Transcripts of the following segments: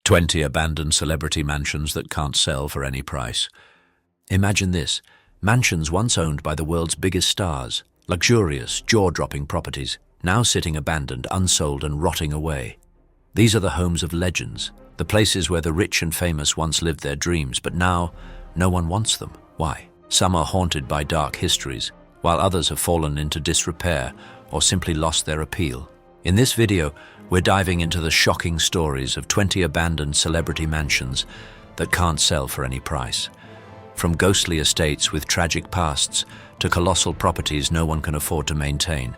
20 abandoned celebrity mansions that can't sell for any price. Imagine this, mansions once owned by the world's biggest stars, luxurious, jaw-dropping properties, now sitting abandoned, unsold and rotting away. These are the homes of legends, the places where the rich and famous once lived their dreams, but now no one wants them. Why? Some are haunted by dark histories, while others have fallen into disrepair or simply lost their appeal. In this video, we're diving into the shocking stories of 20 abandoned celebrity mansions that can't sell for any price. From ghostly estates with tragic pasts to colossal properties no one can afford to maintain,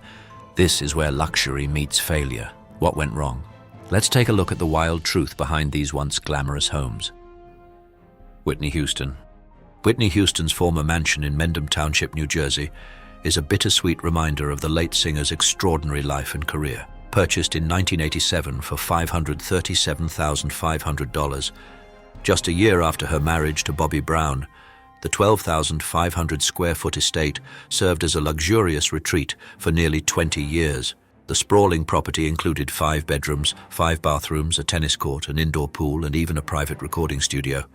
this is where luxury meets failure. What went wrong? Let's take a look at the wild truth behind these once glamorous homes. Whitney Houston. Whitney Houston's former mansion in Mendham Township, New Jersey, is a bittersweet reminder of the late singer's extraordinary life and career. Purchased in 1987 for $537,500, just a year after her marriage to Bobby Brown, the 12,500 square foot estate served as a luxurious retreat for nearly 20 years. The sprawling property included 5 bedrooms, 5 bathrooms, a tennis court, an indoor pool, and even a private recording studio.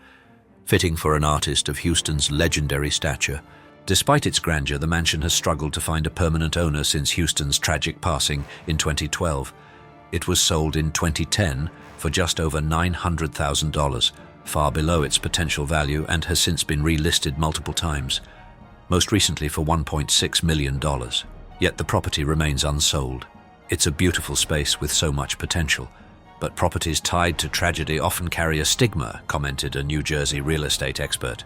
Fitting for an artist of Houston's legendary stature. Despite its grandeur, the mansion has struggled to find a permanent owner since Houston's tragic passing in 2012. It was sold in 2010 for just over $900,000, far below its potential value, and has since been relisted multiple times, most recently for $1.6 million. Yet the property remains unsold. It's a beautiful space with so much potential, but properties tied to tragedy often carry a stigma, commented a New Jersey real estate expert.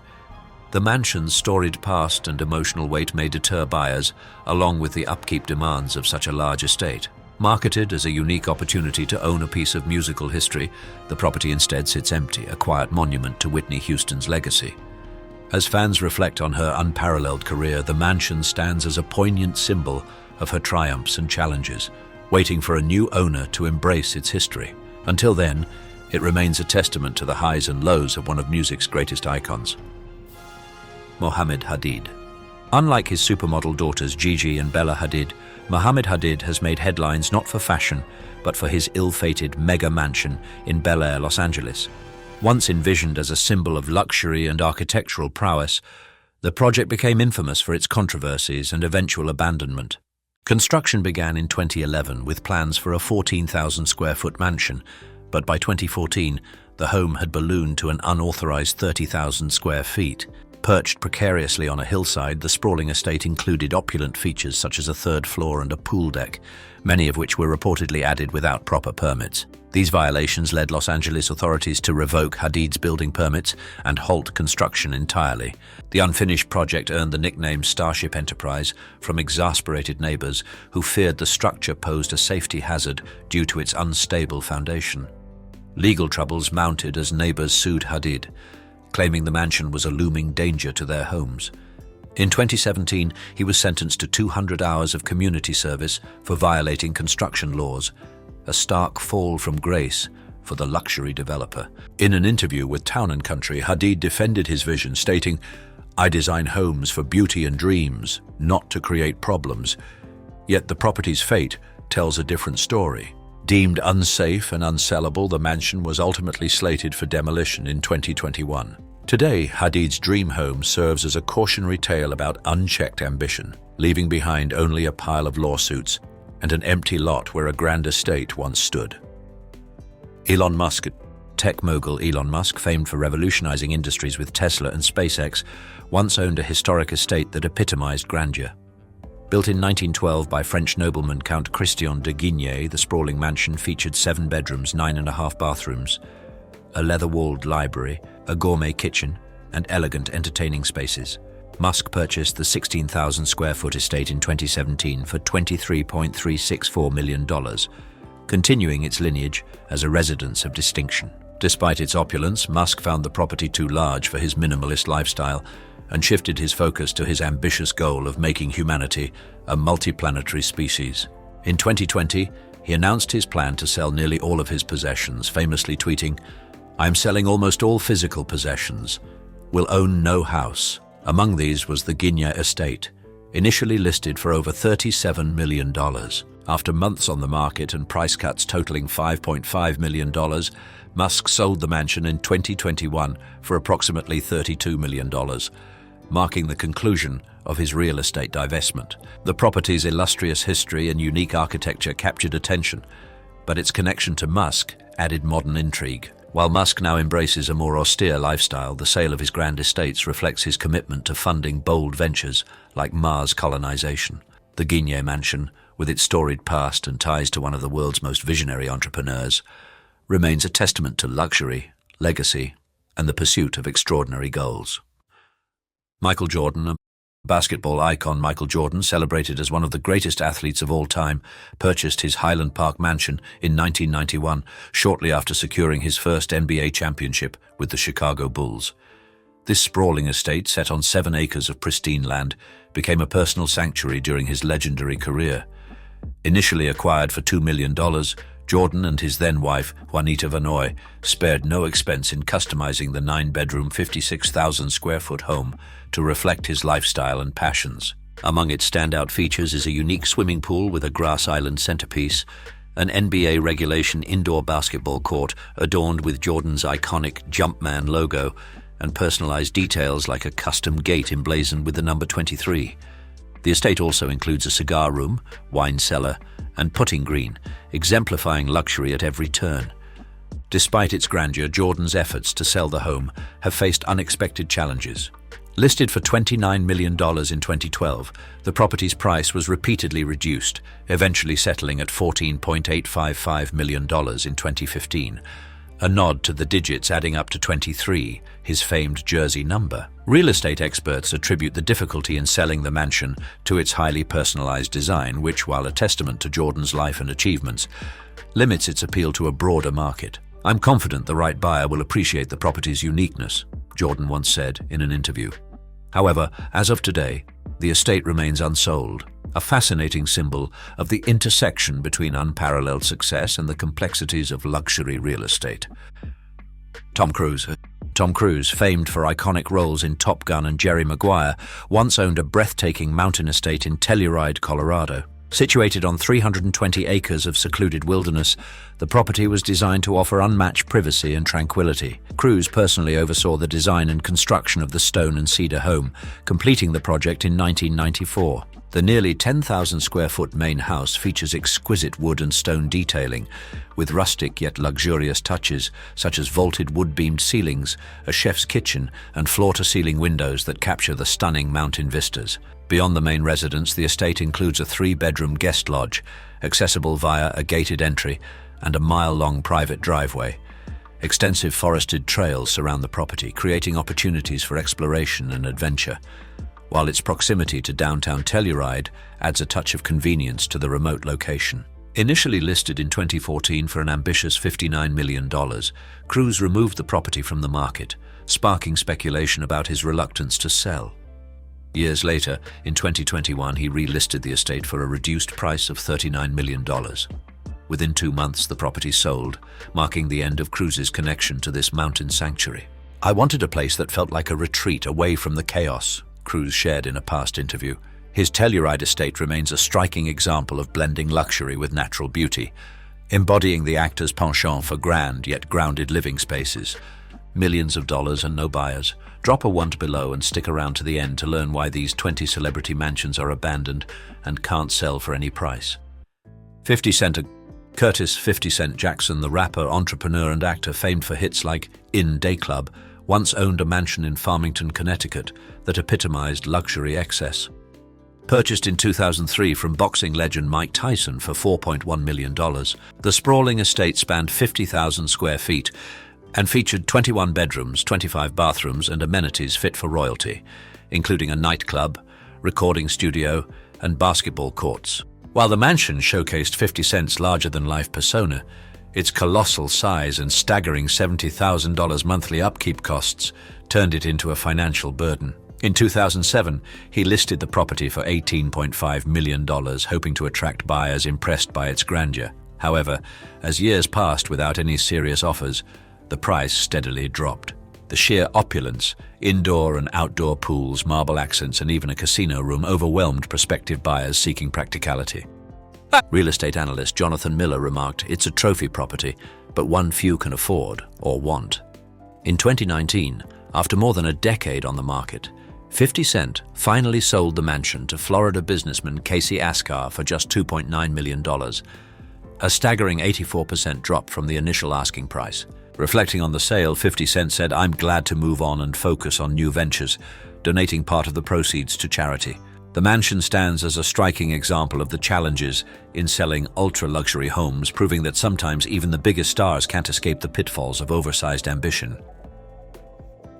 The mansion's storied past and emotional weight may deter buyers, along with the upkeep demands of such a large estate. Marketed as a unique opportunity to own a piece of musical history, the property instead sits empty, a quiet monument to Whitney Houston's legacy. As fans reflect on her unparalleled career, the mansion stands as a poignant symbol of her triumphs and challenges, waiting for a new owner to embrace its history. Until then, it remains a testament to the highs and lows of one of music's greatest icons. Mohammed Hadid. Unlike his supermodel daughters Gigi and Bella Hadid, Mohammed Hadid has made headlines not for fashion, but for his ill-fated mega mansion in Bel Air, Los Angeles. Once envisioned as a symbol of luxury and architectural prowess, the project became infamous for its controversies and eventual abandonment. Construction began in 2011 with plans for a 14,000 square foot mansion, but by 2014, the home had ballooned to an unauthorized 30,000 square feet. Perched precariously on a hillside, the sprawling estate included opulent features such as a 3rd floor and a pool deck, many of which were reportedly added without proper permits. These violations led Los Angeles authorities to revoke Hadid's building permits and halt construction entirely. The unfinished project earned the nickname Starship Enterprise from exasperated neighbors who feared the structure posed a safety hazard due to its unstable foundation. Legal troubles mounted as neighbors sued Hadid, claiming the mansion was a looming danger to their homes. In 2017, he was sentenced to 200 hours of community service for violating construction laws, a stark fall from grace for the luxury developer. In an interview with Town & Country, Hadid defended his vision, stating, "I design homes for beauty and dreams, not to create problems." Yet the property's fate tells a different story. Deemed unsafe and unsellable, the mansion was ultimately slated for demolition in 2021. Today, Hadid's dream home serves as a cautionary tale about unchecked ambition, leaving behind only a pile of lawsuits and an empty lot where a grand estate once stood. Elon Musk. Tech mogul Elon Musk, famed for revolutionizing industries with Tesla and SpaceX, once owned a historic estate that epitomized grandeur. Built in 1912 by French nobleman Count Christian de Guigné, the sprawling mansion featured 7 bedrooms, 9.5 bathrooms, a leather-walled library, a gourmet kitchen, and elegant entertaining spaces. Musk purchased the 16,000 square foot estate in 2017 for $23.364 million, continuing its lineage as a residence of distinction. Despite its opulence, Musk found the property too large for his minimalist lifestyle and shifted his focus to his ambitious goal of making humanity a multiplanetary species. In 2020, he announced his plan to sell nearly all of his possessions, famously tweeting, "I'm selling almost all physical possessions. Will own no house." Among these was the Guigné estate, initially listed for over $37 million. After months on the market and price cuts totaling $5.5 million, Musk sold the mansion in 2021 for approximately $32 million, marking the conclusion of his real estate divestment. The property's illustrious history and unique architecture captured attention, but its connection to Musk added modern intrigue. While Musk now embraces a more austere lifestyle, the sale of his grand estates reflects his commitment to funding bold ventures like Mars colonization. The Gilmour mansion, with its storied past and ties to one of the world's most visionary entrepreneurs, remains a testament to luxury, legacy, and the pursuit of extraordinary goals. Michael Jordan, basketball icon Michael Jordan, celebrated as one of the greatest athletes of all time, purchased his Highland Park mansion in 1991, shortly after securing his first NBA championship with the Chicago Bulls. This sprawling estate, set on 7 acres of pristine land, became a personal sanctuary during his legendary career. Initially acquired for $2 million, Jordan and his then-wife, Juanita Vanoy, spared no expense in customizing the 9-bedroom, 56,000-square-foot home to reflect his lifestyle and passions. Among its standout features is a unique swimming pool with a grass island centerpiece, an NBA regulation indoor basketball court adorned with Jordan's iconic Jumpman logo, and personalized details like a custom gate emblazoned with the number 23. The estate also includes a cigar room, wine cellar, and putting green, exemplifying luxury at every turn. Despite its grandeur, Jordan's efforts to sell the home have faced unexpected challenges. Listed for $29 million in 2012, the property's price was repeatedly reduced, eventually settling at $14.855 million in 2015, a nod to the digits adding up to 23, his famed jersey number. Real estate experts attribute the difficulty in selling the mansion to its highly personalized design, which, while a testament to Jordan's life and achievements, limits its appeal to a broader market. "I'm confident the right buyer will appreciate the property's uniqueness," Jordan once said in an interview. However, as of today, the estate remains unsold, a fascinating symbol of the intersection between unparalleled success and the complexities of luxury real estate. Tom Cruise, famed for iconic roles in Top Gun and Jerry Maguire, once owned a breathtaking mountain estate in Telluride, Colorado. Situated on 320 acres of secluded wilderness, the property was designed to offer unmatched privacy and tranquility. Cruise personally oversaw the design and construction of the stone and cedar home, completing the project in 1994. The nearly 10,000-square-foot main house features exquisite wood and stone detailing, with rustic yet luxurious touches such as vaulted wood-beamed ceilings, a chef's kitchen, and floor-to-ceiling windows that capture the stunning mountain vistas. Beyond the main residence, the estate includes a 3-bedroom guest lodge, accessible via a gated entry and a mile-long private driveway. Extensive forested trails surround the property, creating opportunities for exploration and adventure, while its proximity to downtown Telluride adds a touch of convenience to the remote location. Initially listed in 2014 for an ambitious $59 million, Cruise removed the property from the market, sparking speculation about his reluctance to sell. Years later, in 2021, he relisted the estate for a reduced price of $39 million. Within 2 months, the property sold, marking the end of Cruise's connection to this mountain sanctuary. "I wanted a place that felt like a retreat away from the chaos," Cruise shared in a past interview. His Telluride estate remains a striking example of blending luxury with natural beauty, embodying the actor's penchant for grand yet grounded living spaces. Millions of dollars and no buyers. Drop a 1 below and stick around to the end to learn why these 20 celebrity mansions are abandoned and can't sell for any price. 50 Cent. Curtis 50 Cent Jackson, the rapper, entrepreneur, and actor famed for hits like In Day Club, once owned a mansion in Farmington, Connecticut that epitomized luxury excess. Purchased in 2003 from boxing legend Mike Tyson for $4.1 million, the sprawling estate spanned 50,000 square feet and featured 21 bedrooms, 25 bathrooms, and amenities fit for royalty, including a nightclub, recording studio, and basketball courts. While the mansion showcased 50 Cent's larger-than-life persona, its colossal size and staggering $70,000 monthly upkeep costs turned it into a financial burden. In 2007, he listed the property for $18.5 million, hoping to attract buyers impressed by its grandeur. However, as years passed without any serious offers, the price steadily dropped. The sheer opulence, indoor and outdoor pools, marble accents, and even a casino room overwhelmed prospective buyers seeking practicality. Real estate analyst Jonathan Miller remarked, "It's a trophy property, but one few can afford or want." In 2019, after more than a decade on the market, 50 Cent finally sold the mansion to Florida businessman Casey Askar for just $2.9 million, a staggering 84% drop from the initial asking price. Reflecting on the sale, 50 Cent said, "I'm glad to move on and focus on new ventures, donating part of the proceeds to charity." The mansion stands as a striking example of the challenges in selling ultra-luxury homes, proving that sometimes even the biggest stars can't escape the pitfalls of oversized ambition.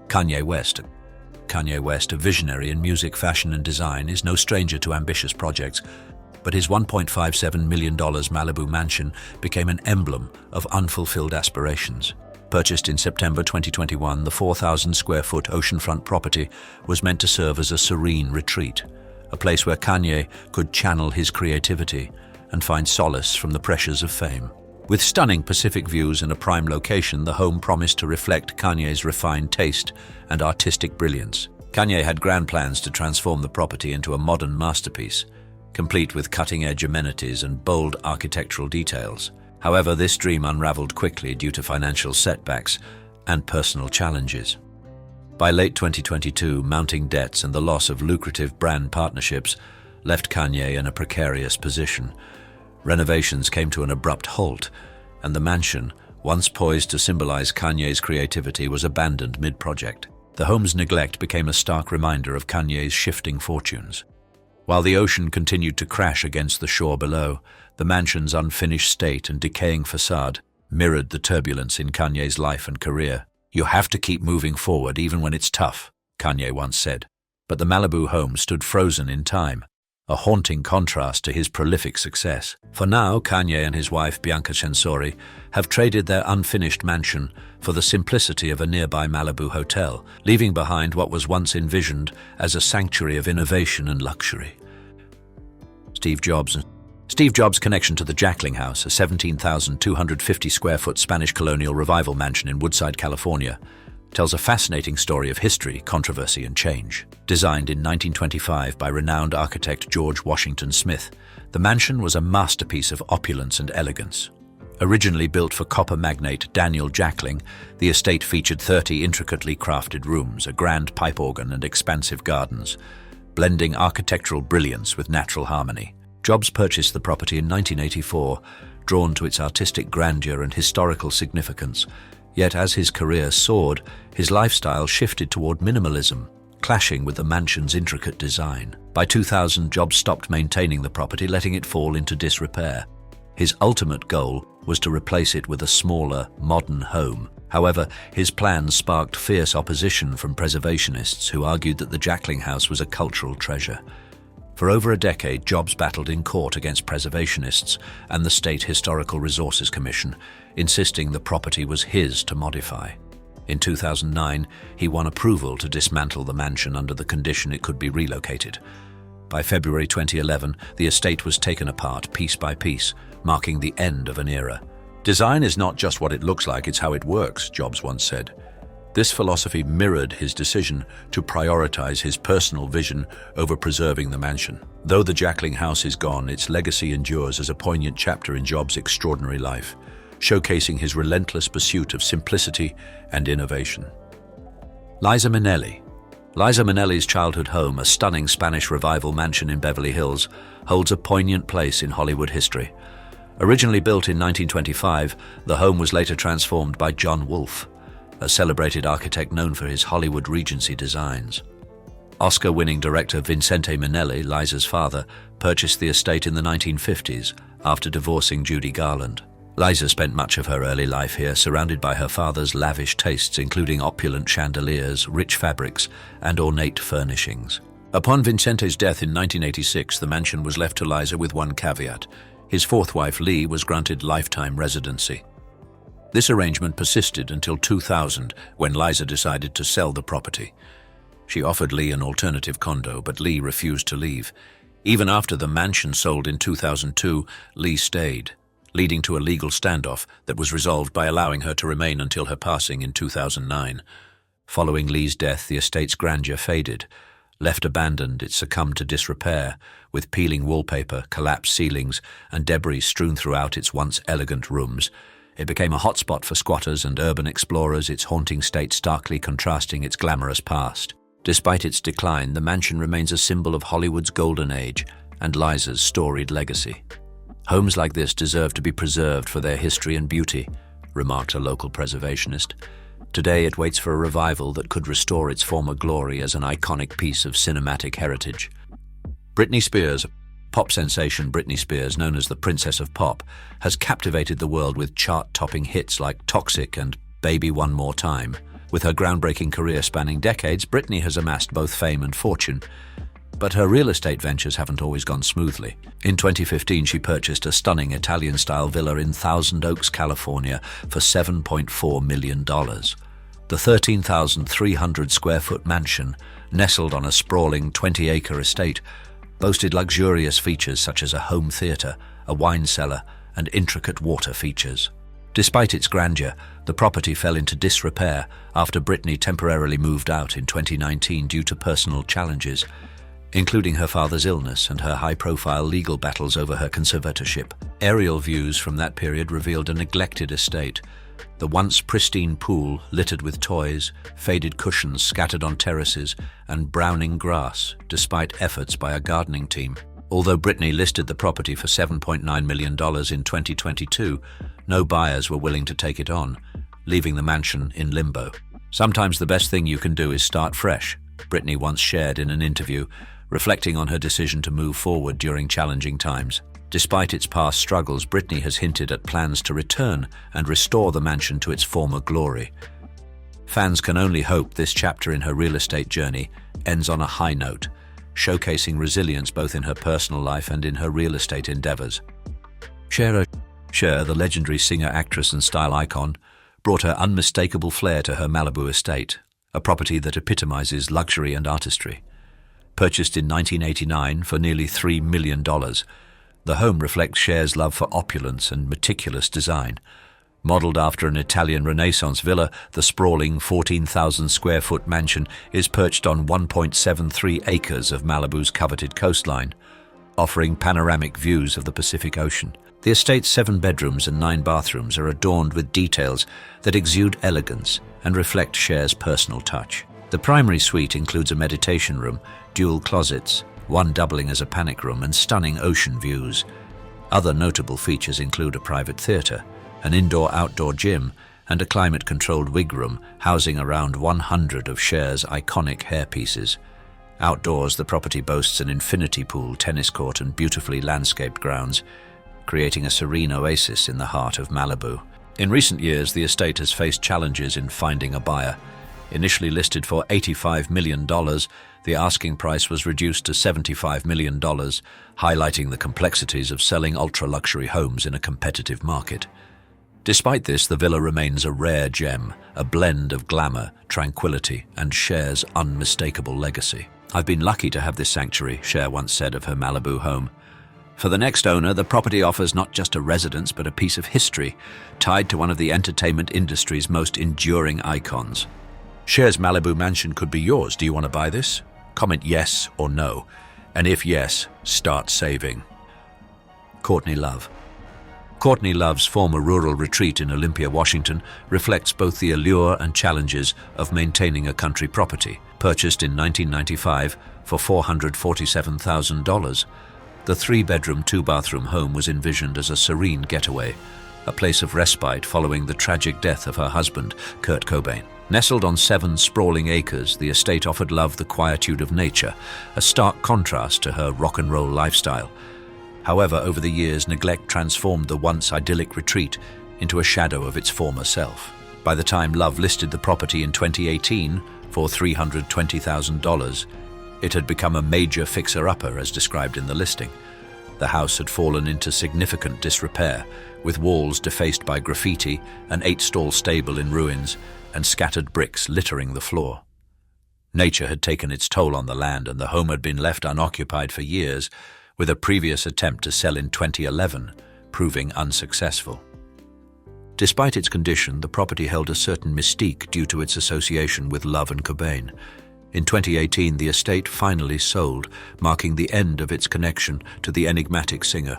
Kanye West. Kanye West, a visionary in music, fashion, and design, is no stranger to ambitious projects, but his $1.57 million Malibu mansion became an emblem of unfulfilled aspirations. Purchased in September 2021, the 4,000-square-foot oceanfront property was meant to serve as a serene retreat, a place where Kanye could channel his creativity and find solace from the pressures of fame. With stunning Pacific views and a prime location, the home promised to reflect Kanye's refined taste and artistic brilliance. Kanye had grand plans to transform the property into a modern masterpiece, complete with cutting-edge amenities and bold architectural details. However, this dream unraveled quickly due to financial setbacks and personal challenges. By late 2022, mounting debts and the loss of lucrative brand partnerships left Kanye in a precarious position. Renovations came to an abrupt halt, and the mansion, once poised to symbolize Kanye's creativity, was abandoned mid-project. The home's neglect became a stark reminder of Kanye's shifting fortunes. While the ocean continued to crash against the shore below, the mansion's unfinished state and decaying facade mirrored the turbulence in Kanye's life and career. "You have to keep moving forward even when it's tough," Kanye once said. But the Malibu home stood frozen in time, a haunting contrast to his prolific success. For now, Kanye and his wife Bianca Censori have traded their unfinished mansion for the simplicity of a nearby Malibu hotel, leaving behind what was once envisioned as a sanctuary of innovation and luxury. Steve Jobs' connection to the Jackling House, a 17,250-square-foot Spanish colonial revival mansion in Woodside, California, tells a fascinating story of history, controversy, and change. Designed in 1925 by renowned architect George Washington Smith, the mansion was a masterpiece of opulence and elegance. Originally built for copper magnate Daniel Jackling, the estate featured 30 intricately crafted rooms, a grand pipe organ, and expansive gardens, blending architectural brilliance with natural harmony. Jobs purchased the property in 1984, drawn to its artistic grandeur and historical significance. Yet as his career soared, his lifestyle shifted toward minimalism, clashing with the mansion's intricate design. By 2000, Jobs stopped maintaining the property, letting it fall into disrepair. His ultimate goal was to replace it with a smaller, modern home. However, his plans sparked fierce opposition from preservationists who argued that the Jackling House was a cultural treasure. For over a decade, Jobs battled in court against preservationists and the State Historical Resources Commission, insisting the property was his to modify. In 2009, he won approval to dismantle the mansion under the condition it could be relocated. By February 2011, the estate was taken apart piece by piece, marking the end of an era. "Design is not just what it looks like, it's how it works," Jobs once said. This philosophy mirrored his decision to prioritize his personal vision over preserving the mansion. Though the Jackling House is gone, its legacy endures as a poignant chapter in Jobs' extraordinary life, showcasing his relentless pursuit of simplicity and innovation. Liza Minnelli. Liza Minnelli's childhood home, a stunning Spanish revival mansion in Beverly Hills, holds a poignant place in Hollywood history. Originally built in 1925, the home was later transformed by John Wolfe, a celebrated architect known for his Hollywood Regency designs. Oscar-winning director Vicente Minnelli, Liza's father, purchased the estate in the 1950s after divorcing Judy Garland. Liza spent much of her early life here, surrounded by her father's lavish tastes, including opulent chandeliers, rich fabrics, and ornate furnishings. Upon Vicente's death in 1986, the mansion was left to Liza with one caveat. His fourth wife, Lee, was granted lifetime residency. This arrangement persisted until 2000, when Liza decided to sell the property. She offered Lee an alternative condo, but Lee refused to leave. Even after the mansion sold in 2002, Lee stayed, leading to a legal standoff that was resolved by allowing her to remain until her passing in 2009. Following Lee's death, the estate's grandeur faded. Left abandoned, it succumbed to disrepair, with peeling wallpaper, collapsed ceilings, and debris strewn throughout its once elegant rooms. It became a hotspot for squatters and urban explorers, its haunting state starkly contrasting its glamorous past. Despite its decline, the mansion remains a symbol of Hollywood's golden age and Liza's storied legacy. "Homes like this deserve to be preserved for their history and beauty," remarked a local preservationist. Today it waits for a revival that could restore its former glory as an iconic piece of cinematic heritage. Britney Spears, pop sensation Britney Spears, known as the Princess of Pop, has captivated the world with chart-topping hits like Toxic and Baby One More Time. With her groundbreaking career spanning decades, Britney has amassed both fame and fortune. But her real estate ventures haven't always gone smoothly. In 2015, she purchased a stunning Italian-style villa in Thousand Oaks, California for $7.4 million. The 13,300-square-foot mansion, nestled on a sprawling 20-acre estate, boasted luxurious features such as a home theater, a wine cellar, and intricate water features. Despite its grandeur, the property fell into disrepair after Britney temporarily moved out in 2019 due to personal challenges, including her father's illness and her high-profile legal battles over her conservatorship. Aerial views from that period revealed a neglected estate. The once pristine pool littered with toys, faded cushions scattered on terraces, and browning grass, despite efforts by a gardening team. Although Britney listed the property for $7.9 million in 2022, no buyers were willing to take it on, leaving the mansion in limbo. "Sometimes the best thing you can do is start fresh," Britney once shared in an interview, reflecting on her decision to move forward during challenging times. Despite its past struggles, Britney has hinted at plans to return and restore the mansion to its former glory. Fans can only hope this chapter in her real estate journey ends on a high note, showcasing resilience both in her personal life and in her real estate endeavors. Cher, the legendary singer, actress, and style icon, brought her unmistakable flair to her Malibu estate, a property that epitomizes luxury and artistry. Purchased in 1989 for nearly $3 million, the home reflects Cher's love for opulence and meticulous design. Modeled after an Italian Renaissance villa, the sprawling 14,000-square-foot mansion is perched on 1.73 acres of Malibu's coveted coastline, offering panoramic views of the Pacific Ocean. The estate's 7 bedrooms and 9 bathrooms are adorned with details that exude elegance and reflect Cher's personal touch. The primary suite includes a meditation room, dual closets, one doubling as a panic room, and stunning ocean views. Other notable features include a private theater, an indoor-outdoor gym, and a climate-controlled wig room housing around 100 of Cher's iconic hairpieces. Outdoors, the property boasts an infinity pool, tennis court, and beautifully landscaped grounds, creating a serene oasis in the heart of Malibu. In recent years, the estate has faced challenges in finding a buyer. Initially listed for $85 million, the asking price was reduced to $75 million, highlighting the complexities of selling ultra-luxury homes in a competitive market. Despite this, the villa remains a rare gem, a blend of glamour, tranquility, and Cher's unmistakable legacy. "I've been lucky to have this sanctuary," Cher once said of her Malibu home. For the next owner, the property offers not just a residence but a piece of history, tied to one of the entertainment industry's most enduring icons. Cher's Malibu mansion could be yours. Do you want to buy this? Comment yes or no. And if yes, start saving. Courtney Love. Courtney Love's former rural retreat in Olympia, Washington, reflects both the allure and challenges of maintaining a country property. Purchased in 1995 for $447,000, the 3-bedroom, 2-bathroom home was envisioned as a serene getaway, a place of respite following the tragic death of her husband, Kurt Cobain. Nestled on 7 sprawling acres, the estate offered Love the quietude of nature, a stark contrast to her rock and roll lifestyle. However, over the years, neglect transformed the once idyllic retreat into a shadow of its former self. By the time Love listed the property in 2018 for $320,000, it had become a major fixer-upper as described in the listing. The house had fallen into significant disrepair, with walls defaced by graffiti, an 8-stall stable in ruins, and scattered bricks littering the floor. Nature had taken its toll on the land, and the home had been left unoccupied for years, with a previous attempt to sell in 2011 proving unsuccessful. Despite its condition, the property held a certain mystique due to its association with Love and Cobain. In 2018, the estate finally sold, marking the end of its connection to the enigmatic singer.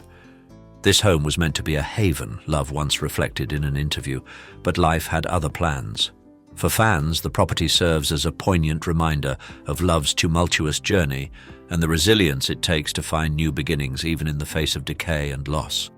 This home was meant to be a haven, Love once reflected in an interview, but life had other plans. For fans, the property serves as a poignant reminder of Love's tumultuous journey and the resilience it takes to find new beginnings even in the face of decay and loss.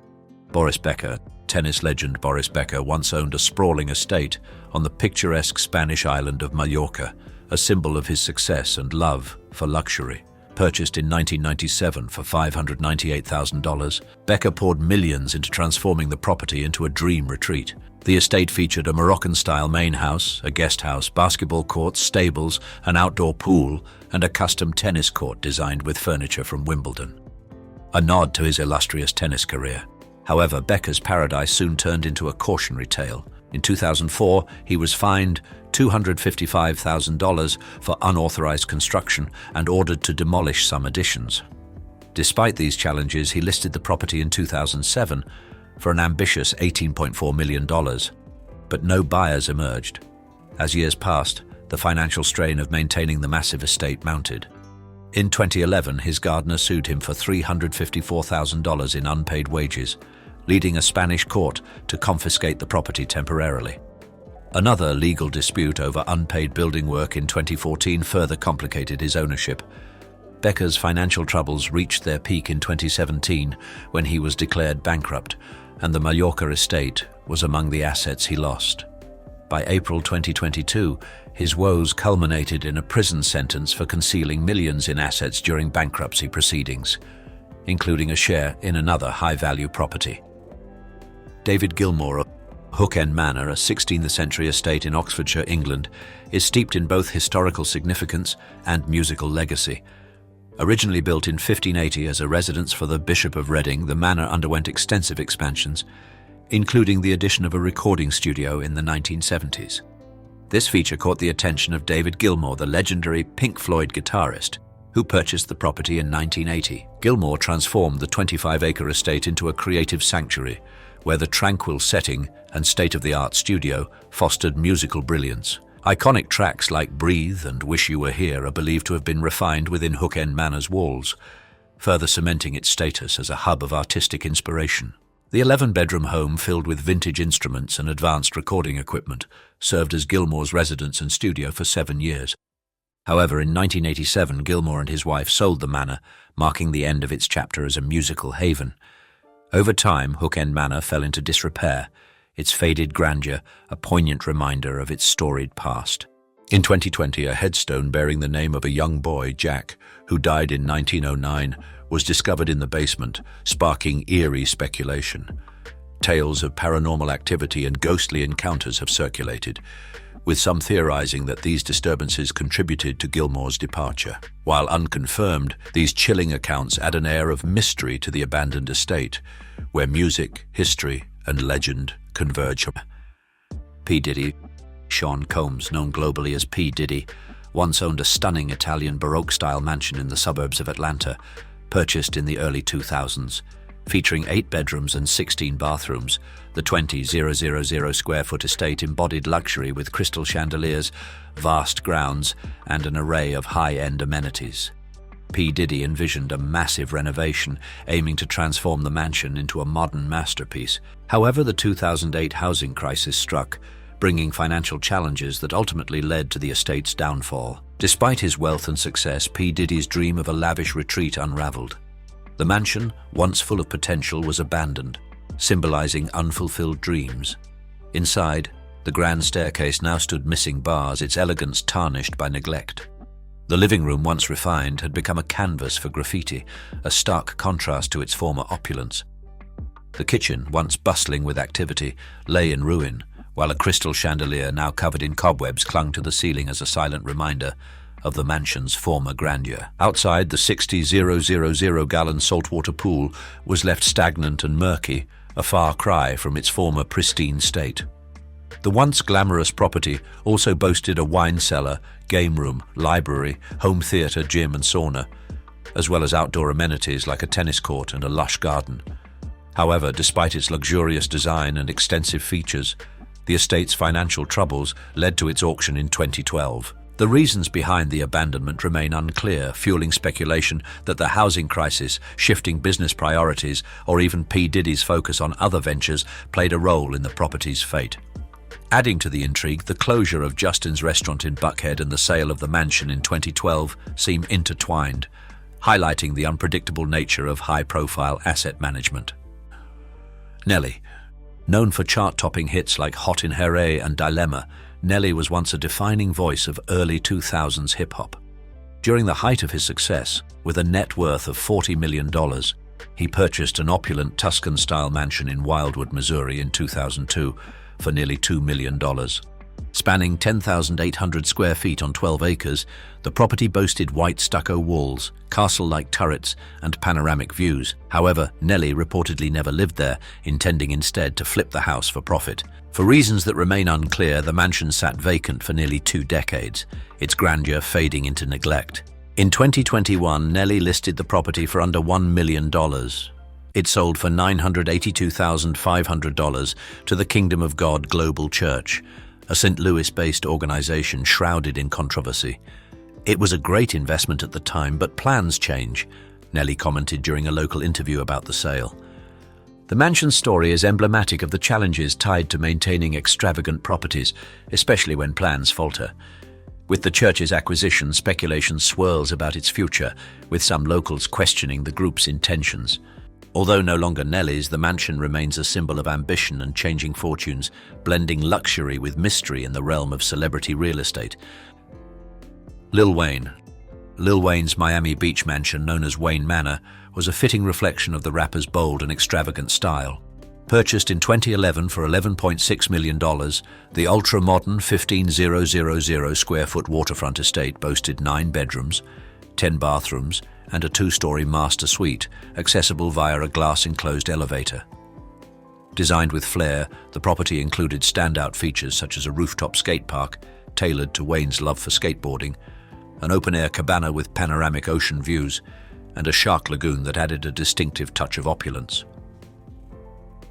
Boris Becker, tennis legend Boris Becker, once owned a sprawling estate on the picturesque Spanish island of Mallorca, a symbol of his success and love for luxury. Purchased in 1997 for $598,000, Becker poured millions into transforming the property into a dream retreat. The estate featured a Moroccan-style main house, a guest house, basketball courts, stables, an outdoor pool, and a custom tennis court designed with furniture from Wimbledon. A nod to his illustrious tennis career. However, Becker's paradise soon turned into a cautionary tale. In 2004, he was fined $255,000 for unauthorized construction and ordered to demolish some additions. Despite these challenges, he listed the property in 2007 for an ambitious $18.4 million, but no buyers emerged. As years passed, the financial strain of maintaining the massive estate mounted. In 2011, his gardener sued him for $354,000 in unpaid wages, leading a Spanish court to confiscate the property temporarily. Another legal dispute over unpaid building work in 2014 further complicated his ownership. Becker's financial troubles reached their peak in 2017 when he was declared bankrupt, and the Mallorca estate was among the assets he lost. By April 2022, his woes culminated in a prison sentence for concealing millions in assets during bankruptcy proceedings, including a share in another high-value property. David Gilmour, Hook End Manor, a 16th-century estate in Oxfordshire, England, is steeped in both historical significance and musical legacy. Originally built in 1580 as a residence for the Bishop of Reading, the manor underwent extensive expansions, including the addition of a recording studio in the 1970s. This feature caught the attention of David Gilmour, the legendary Pink Floyd guitarist, who purchased the property in 1980. Gilmour transformed the 25-acre estate into a creative sanctuary, where the tranquil setting and state-of-the-art studio fostered musical brilliance. Iconic tracks like Breathe and Wish You Were Here are believed to have been refined within Hook End Manor's walls, further cementing its status as a hub of artistic inspiration. The 11-bedroom home, filled with vintage instruments and advanced recording equipment, served as Gilmour's residence and studio for 7 years. However, in 1987, Gilmour and his wife sold the manor, marking the end of its chapter as a musical haven. Over time, Hook End Manor fell into disrepair, its faded grandeur a poignant reminder of its storied past. In 2020, a headstone bearing the name of a young boy, Jack, who died in 1909, was discovered in the basement, sparking eerie speculation. Tales of paranormal activity and ghostly encounters have circulated, with some theorizing that these disturbances contributed to Gilmour's departure. While unconfirmed, these chilling accounts add an air of mystery to the abandoned estate, where music, history, and legend converge. P. Diddy, Sean Combs, known globally as P. Diddy, once owned a stunning Italian Baroque-style mansion in the suburbs of Atlanta, purchased in the early 2000s. Featuring 8 bedrooms and 16 bathrooms, the 20,000 square foot estate embodied luxury with crystal chandeliers, vast grounds, and an array of high-end amenities. P. Diddy envisioned a massive renovation, aiming to transform the mansion into a modern masterpiece. However, the 2008 housing crisis struck, bringing financial challenges that ultimately led to the estate's downfall. Despite his wealth and success, P. Diddy's dream of a lavish retreat unraveled. The mansion, once full of potential, was abandoned, symbolizing unfulfilled dreams. Inside, the grand staircase now stood missing bars, its elegance tarnished by neglect. The living room, once refined, had become a canvas for graffiti, a stark contrast to its former opulence. The kitchen, once bustling with activity, lay in ruin, while a crystal chandelier, now covered in cobwebs, clung to the ceiling as a silent reminder of the mansion's former grandeur. Outside, the 60,000-gallon saltwater pool was left stagnant and murky, a far cry from its former pristine state. The once glamorous property also boasted a wine cellar, game room, library, home theater, gym and sauna, as well as outdoor amenities like a tennis court and a lush garden. However, despite its luxurious design and extensive features, the estate's financial troubles led to its auction in 2012. The reasons behind the abandonment remain unclear, fueling speculation that the housing crisis, shifting business priorities, or even P. Diddy's focus on other ventures played a role in the property's fate. Adding to the intrigue, the closure of Justin's restaurant in Buckhead and the sale of the mansion in 2012 seem intertwined, highlighting the unpredictable nature of high-profile asset management. Nelly. Known for chart-topping hits like Hot in Hooray and Dilemma, Nelly was once a defining voice of early 2000s hip-hop. During the height of his success, with a net worth of $40 million, he purchased an opulent Tuscan-style mansion in Wildwood, Missouri in 2002 for nearly $2 million. Spanning 10,800 square feet on 12 acres, the property boasted white stucco walls, castle-like turrets, and panoramic views. However, Nelly reportedly never lived there, intending instead to flip the house for profit. For reasons that remain unclear, the mansion sat vacant for nearly 2 decades, its grandeur fading into neglect. In 2021, Nelly listed the property for under $1 million. It sold for $982,500 to the Kingdom of God Global Church, a St. Louis-based organization shrouded in controversy. "It was a great investment at the time, but plans change," Nelly commented during a local interview about the sale. The mansion's story is emblematic of the challenges tied to maintaining extravagant properties, especially when plans falter. With the church's acquisition, speculation swirls about its future, with some locals questioning the group's intentions. Although no longer Nelly's, the mansion remains a symbol of ambition and changing fortunes, blending luxury with mystery in the realm of celebrity real estate. Lil Wayne. Lil Wayne's Miami Beach mansion, known as Wayne Manor, was a fitting reflection of the rapper's bold and extravagant style. Purchased in 2011 for $11.6 million, the ultra-modern 15,000 square-foot waterfront estate boasted 9 bedrooms, 10 bathrooms, and a 2-story master suite, accessible via a glass-enclosed elevator. Designed with flair, the property included standout features such as a rooftop skate park, tailored to Wayne's love for skateboarding, an open-air cabana with panoramic ocean views, and a shark lagoon that added a distinctive touch of opulence.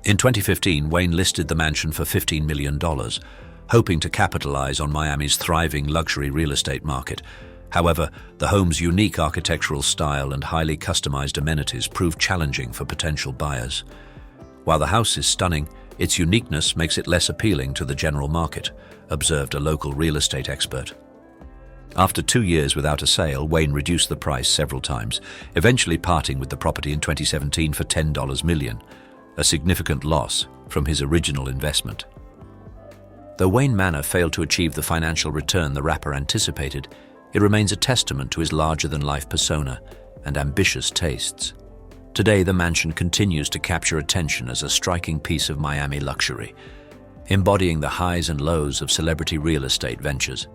In 2015, Wayne listed the mansion for $15 million, hoping to capitalize on Miami's thriving luxury real estate market. However, the home's unique architectural style and highly customized amenities proved challenging for potential buyers. While the house is stunning, its uniqueness makes it less appealing to the general market, observed a local real estate expert. After 2 years without a sale, Wayne reduced the price several times, eventually parting with the property in 2017 for $10 million, a significant loss from his original investment. Though Wayne Manor failed to achieve the financial return the rapper anticipated, it remains a testament to his larger-than-life persona and ambitious tastes. Today, the mansion continues to capture attention as a striking piece of Miami luxury, embodying the highs and lows of celebrity real estate ventures.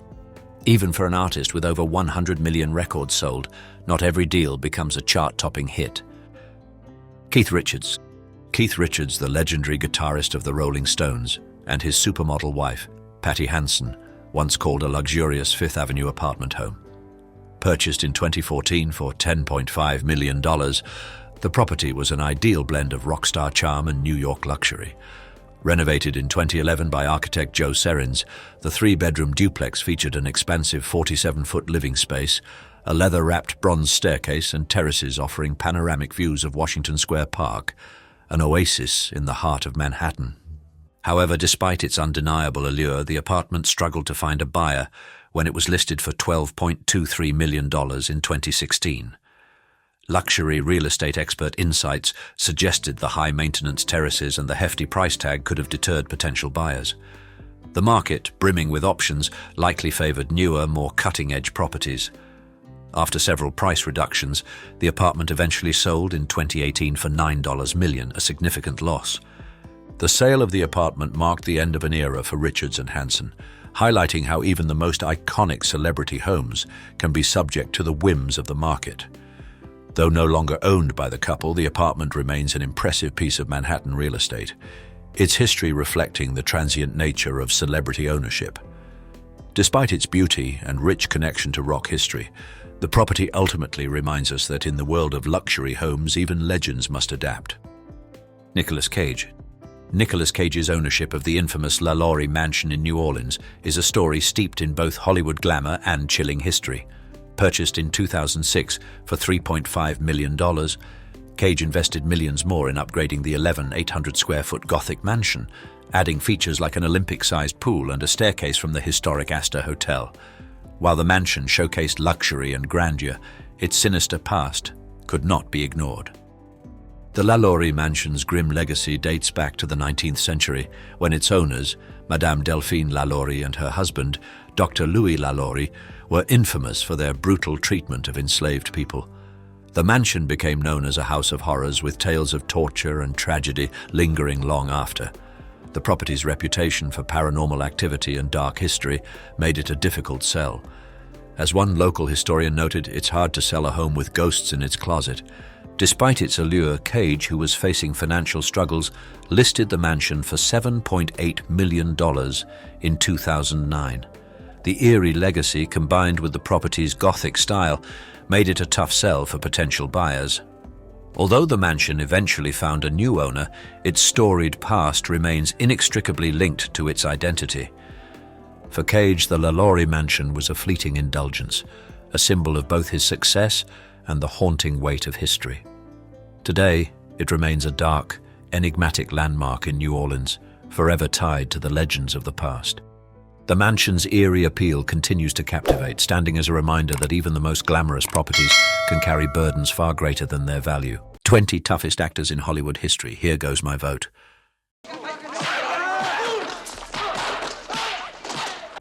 Even for an artist with over 100 million records sold, not every deal becomes a chart-topping hit. Keith Richards. Keith Richards, the legendary guitarist of the Rolling Stones, and his supermodel wife, Patty Hansen, once called a luxurious Fifth Avenue apartment home. Purchased in 2014 for $10.5 million, the property was an ideal blend of rockstar charm and New York luxury. Renovated in 2011 by architect Joe Serins, the 3-bedroom duplex featured an expansive 47-foot living space, a leather-wrapped bronze staircase, and terraces offering panoramic views of Washington Square Park, an oasis in the heart of Manhattan. However, despite its undeniable allure, the apartment struggled to find a buyer when it was listed for $12.23 million in 2016. Luxury real estate expert insights suggested the high-maintenance terraces and the hefty price tag could have deterred potential buyers. The market, brimming with options, likely favored newer, more cutting-edge properties. After several price reductions, the apartment eventually sold in 2018 for $9 million, a significant loss. The sale of the apartment marked the end of an era for Richards and Hansen, highlighting how even the most iconic celebrity homes can be subject to the whims of the market. Though no longer owned by the couple, the apartment remains an impressive piece of Manhattan real estate, its history reflecting the transient nature of celebrity ownership. Despite its beauty and rich connection to rock history, the property ultimately reminds us that in the world of luxury homes, even legends must adapt. Nicolas Cage. Nicolas Cage's ownership of the infamous La Laurie mansion in New Orleans is a story steeped in both Hollywood glamour and chilling history. Purchased in 2006 for $3.5 million, Cage invested millions more in upgrading the 800-square-foot Gothic mansion, adding features like an Olympic-sized pool and a staircase from the historic Astor Hotel. While the mansion showcased luxury and grandeur, its sinister past could not be ignored. The La Laurie mansion's grim legacy dates back to the 19th century, when its owners, Madame Delphine La Laurie and her husband, Dr. Louis La Laurie, were infamous for their brutal treatment of enslaved people. The mansion became known as a house of horrors, with tales of torture and tragedy lingering long after. The property's reputation for paranormal activity and dark history made it a difficult sell. As one local historian noted, it's hard to sell a home with ghosts in its closet. Despite its allure, Cage, who was facing financial struggles, listed the mansion for $7.8 million in 2009. The eerie legacy, combined with the property's Gothic style, made it a tough sell for potential buyers. Although the mansion eventually found a new owner, its storied past remains inextricably linked to its identity. For Cage, the La Laurie mansion was a fleeting indulgence, a symbol of both his success and the haunting weight of history. Today, it remains a dark, enigmatic landmark in New Orleans, forever tied to the legends of the past. The mansion's eerie appeal continues to captivate, standing as a reminder that even the most glamorous properties can carry burdens far greater than their value. 20 toughest actors in Hollywood history. Here goes my vote.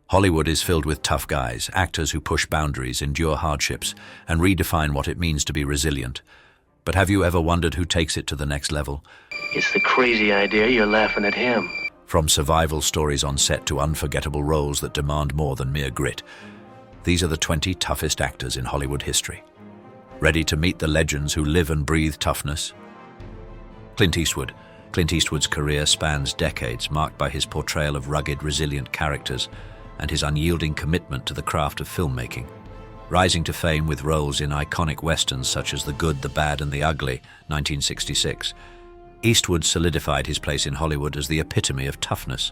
Hollywood is filled with tough guys, actors who push boundaries, endure hardships, and redefine what it means to be resilient. But have you ever wondered who takes it to the next level? It's the crazy idea you're laughing at him. From survival stories on set to unforgettable roles that demand more than mere grit, these are the 20 toughest actors in Hollywood history. Ready to meet the legends who live and breathe toughness? Clint Eastwood. Clint Eastwood's career spans decades, marked by his portrayal of rugged, resilient characters and his unyielding commitment to the craft of filmmaking. Rising to fame with roles in iconic westerns such as The Good, the Bad, and the Ugly, 1966, Eastwood solidified his place in Hollywood as the epitome of toughness.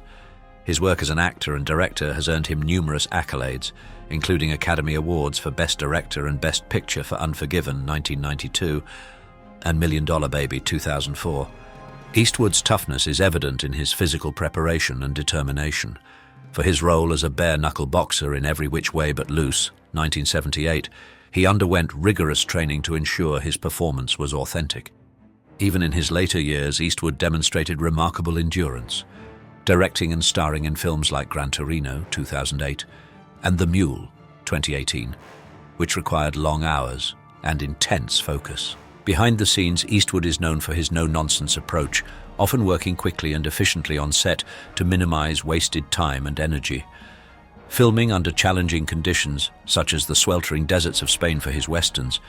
His work as an actor and director has earned him numerous accolades, including Academy Awards for Best Director and Best Picture for Unforgiven, 1992, and $1 Million Baby, 2004. Eastwood's toughness is evident in his physical preparation and determination. For his role as a bare-knuckle boxer in Every Which Way But Loose, 1978, he underwent rigorous training to ensure his performance was authentic. Even in his later years, Eastwood demonstrated remarkable endurance, directing and starring in films like Gran Torino, 2008, and The Mule, 2018, which required long hours and intense focus. Behind the scenes, Eastwood is known for his no-nonsense approach, often working quickly and efficiently on set to minimize wasted time and energy. Filming under challenging conditions, such as the sweltering deserts of Spain for his westerns,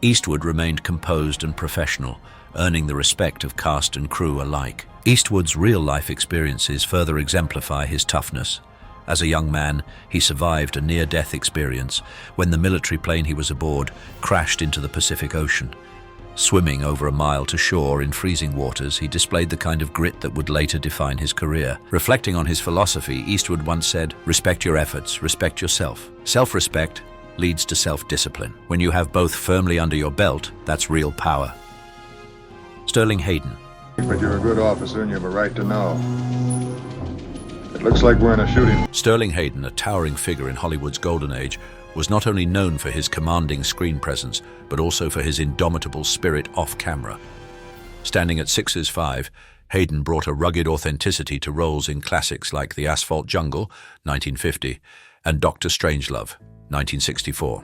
Eastwood remained composed and professional, earning the respect of cast and crew alike. Eastwood's real-life experiences further exemplify his toughness. As a young man, he survived a near-death experience when the military plane he was aboard crashed into the Pacific Ocean. Swimming over a mile to shore in freezing waters, he displayed the kind of grit that would later define his career. Reflecting on his philosophy, Eastwood once said, "Respect your efforts, respect yourself. Self-respect leads to self-discipline. When you have both firmly under your belt, that's real power." Sterling Hayden. But you're a good officer and you have a right to know. It looks like we're in a shooting. Sterling Hayden, a towering figure in Hollywood's golden age, was not only known for his commanding screen presence, but also for his indomitable spirit off-camera. Standing at 6'5", Hayden brought a rugged authenticity to roles in classics like The Asphalt Jungle, 1950, and Dr. Strangelove, 1964.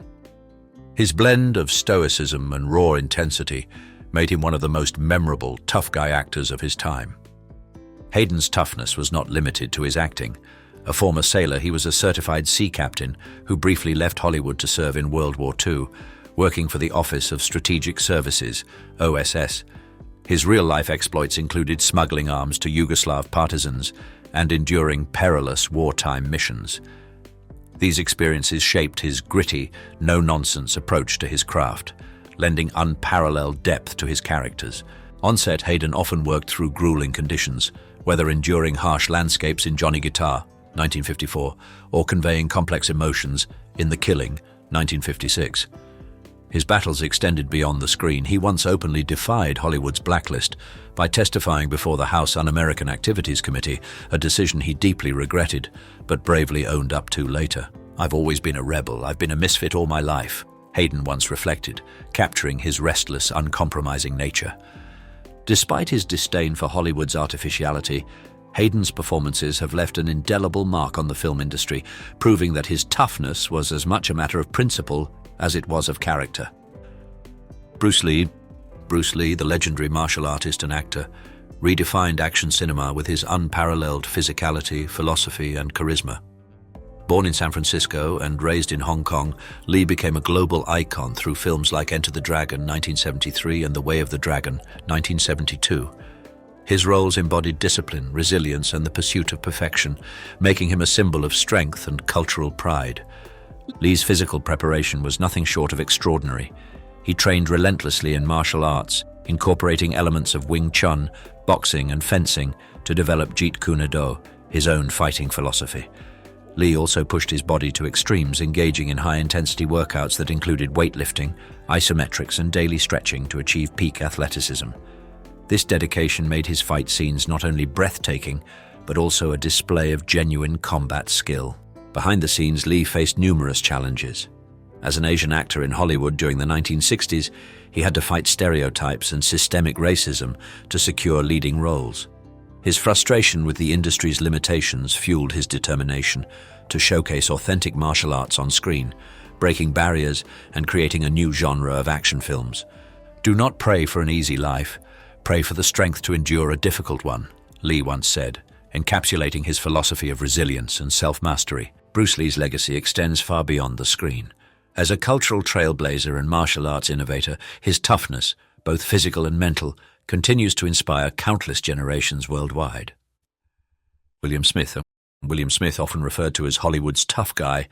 His blend of stoicism and raw intensity made him one of the most memorable tough guy actors of his time. Hayden's toughness was not limited to his acting. A former sailor, he was a certified sea captain who briefly left Hollywood to serve in World War II, working for the Office of Strategic Services, OSS. His real-life exploits included smuggling arms to Yugoslav partisans and enduring perilous wartime missions. These experiences shaped his gritty, no-nonsense approach to his craft, lending unparalleled depth to his characters. On set, Hayden often worked through grueling conditions, whether enduring harsh landscapes in Johnny Guitar, 1954, or conveying complex emotions in The Killing, 1956. His battles extended beyond the screen. He once openly defied Hollywood's blacklist by testifying before the House Un-American Activities Committee, a decision he deeply regretted, but bravely owned up to later. "I've always been a rebel. I've been a misfit all my life," Hayden once reflected, capturing his restless, uncompromising nature. Despite his disdain for Hollywood's artificiality, Hayden's performances have left an indelible mark on the film industry, proving that his toughness was as much a matter of principle as it was of character. Bruce Lee, the legendary martial artist and actor, redefined action cinema with his unparalleled physicality, philosophy, and charisma. Born in San Francisco and raised in Hong Kong, Lee became a global icon through films like Enter the Dragon, 1973, and The Way of the Dragon, 1972. His roles embodied discipline, resilience, and the pursuit of perfection, making him a symbol of strength and cultural pride. Lee's physical preparation was nothing short of extraordinary. He trained relentlessly in martial arts, incorporating elements of Wing Chun, boxing, and fencing to develop Jeet Kune Do, his own fighting philosophy. Lee also pushed his body to extremes, engaging in high-intensity workouts that included weightlifting, isometrics, and daily stretching to achieve peak athleticism. This dedication made his fight scenes not only breathtaking, but also a display of genuine combat skill. Behind the scenes, Lee faced numerous challenges. As an Asian actor in Hollywood during the 1960s, he had to fight stereotypes and systemic racism to secure leading roles. His frustration with the industry's limitations fueled his determination to showcase authentic martial arts on screen, breaking barriers and creating a new genre of action films. "Do not pray for an easy life, pray for the strength to endure a difficult one," Lee once said, encapsulating his philosophy of resilience and self-mastery. Bruce Lee's legacy extends far beyond the screen. As a cultural trailblazer and martial arts innovator, his toughness, both physical and mental, continues to inspire countless generations worldwide. William Smith, often referred to as Hollywood's tough guy,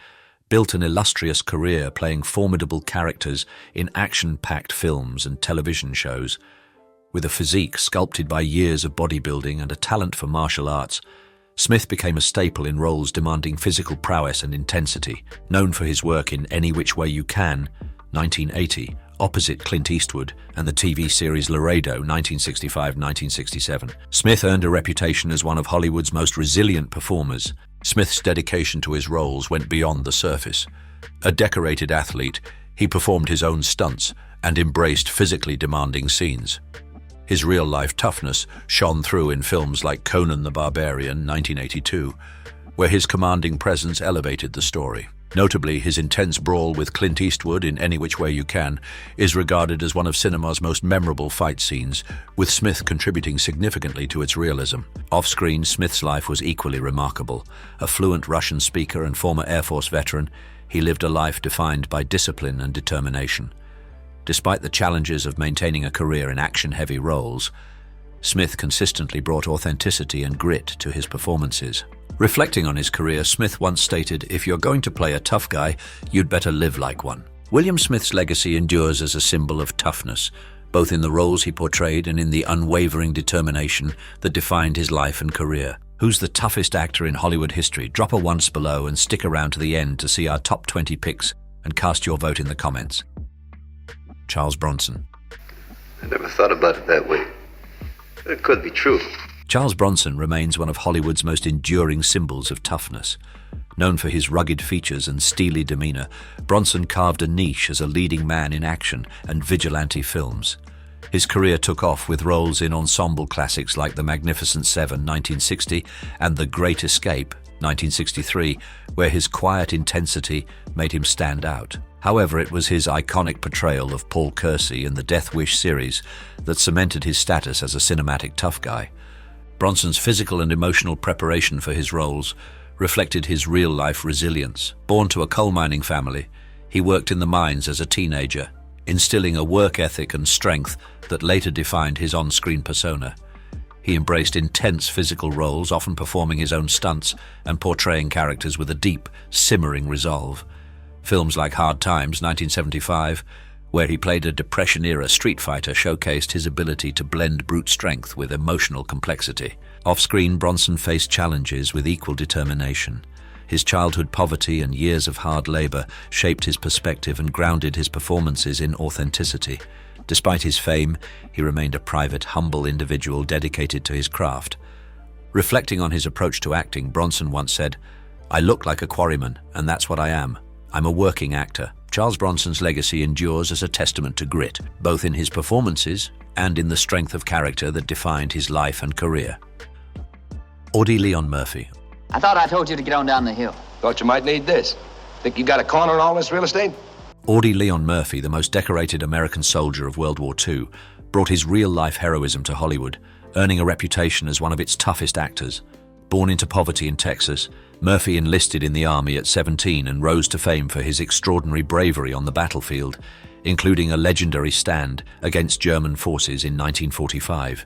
built an illustrious career playing formidable characters in action-packed films and television shows. With a physique sculpted by years of bodybuilding and a talent for martial arts, Smith became a staple in roles demanding physical prowess and intensity. Known for his work in Any Which Way You Can, 1980, opposite Clint Eastwood, and the TV series Laredo, 1965-1967, Smith earned a reputation as one of Hollywood's most resilient performers. Smith's dedication to his roles went beyond the surface. A decorated athlete, he performed his own stunts and embraced physically demanding scenes. His real-life toughness shone through in films like Conan the Barbarian, 1982, where his commanding presence elevated the story. Notably, his intense brawl with Clint Eastwood in Any Which Way You Can is regarded as one of cinema's most memorable fight scenes, with Smith contributing significantly to its realism. Off-screen, Smith's life was equally remarkable. A fluent Russian speaker and former Air Force veteran, he lived a life defined by discipline and determination. Despite the challenges of maintaining a career in action-heavy roles, Smith consistently brought authenticity and grit to his performances. Reflecting on his career, Smith once stated, "If you're going to play a tough guy, you'd better live like one." William Smith's legacy endures as a symbol of toughness, both in the roles he portrayed and in the unwavering determination that defined his life and career. Who's the toughest actor in Hollywood history? Drop a once below and stick around to the end to see our top 20 picks and cast your vote in the comments. Charles Bronson. I never thought about it that way. It could be true. Charles Bronson remains one of Hollywood's most enduring symbols of toughness. Known for his rugged features and steely demeanor, Bronson carved a niche as a leading man in action and vigilante films. His career took off with roles in ensemble classics like The Magnificent Seven, 1960, and The Great Escape, 1963, where his quiet intensity made him stand out. However, it was his iconic portrayal of Paul Kersey in the Death Wish series that cemented his status as a cinematic tough guy. Bronson's physical and emotional preparation for his roles reflected his real-life resilience. Born to a coal mining family, he worked in the mines as a teenager, instilling a work ethic and strength that later defined his on-screen persona. He embraced intense physical roles, often performing his own stunts and portraying characters with a deep, simmering resolve. Films like Hard Times, 1975, where he played a Depression-era street fighter, showcased his ability to blend brute strength with emotional complexity. Off-screen, Bronson faced challenges with equal determination. His childhood poverty and years of hard labor shaped his perspective and grounded his performances in authenticity. Despite his fame, he remained a private, humble individual dedicated to his craft. Reflecting on his approach to acting, Bronson once said, "I look like a quarryman, and that's what I am. I'm a working actor." Charles Bronson's legacy endures as a testament to grit, both in his performances and in the strength of character that defined his life and career. Audie Leon Murphy. I thought I told you to get on down the hill. Thought you might need this. Think you got a corner in all this real estate? Audie Leon Murphy, the most decorated American soldier of World War II, brought his real-life heroism to Hollywood, earning a reputation as one of its toughest actors. Born into poverty in Texas, Murphy enlisted in the Army at 17 and rose to fame for his extraordinary bravery on the battlefield, including a legendary stand against German forces in 1945.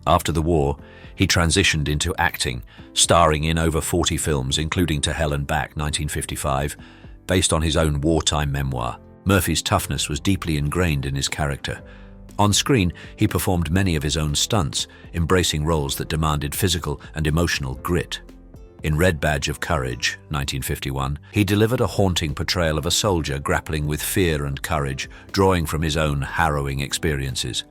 After the war, he transitioned into acting, starring in over 40 films, including To Hell and Back, 1955, based on his own wartime memoir. Murphy's toughness was deeply ingrained in his character. On screen, he performed many of his own stunts, embracing roles that demanded physical and emotional grit. In Red Badge of Courage, 1951, he delivered a haunting portrayal of a soldier grappling with fear and courage, drawing from his own harrowing experiences.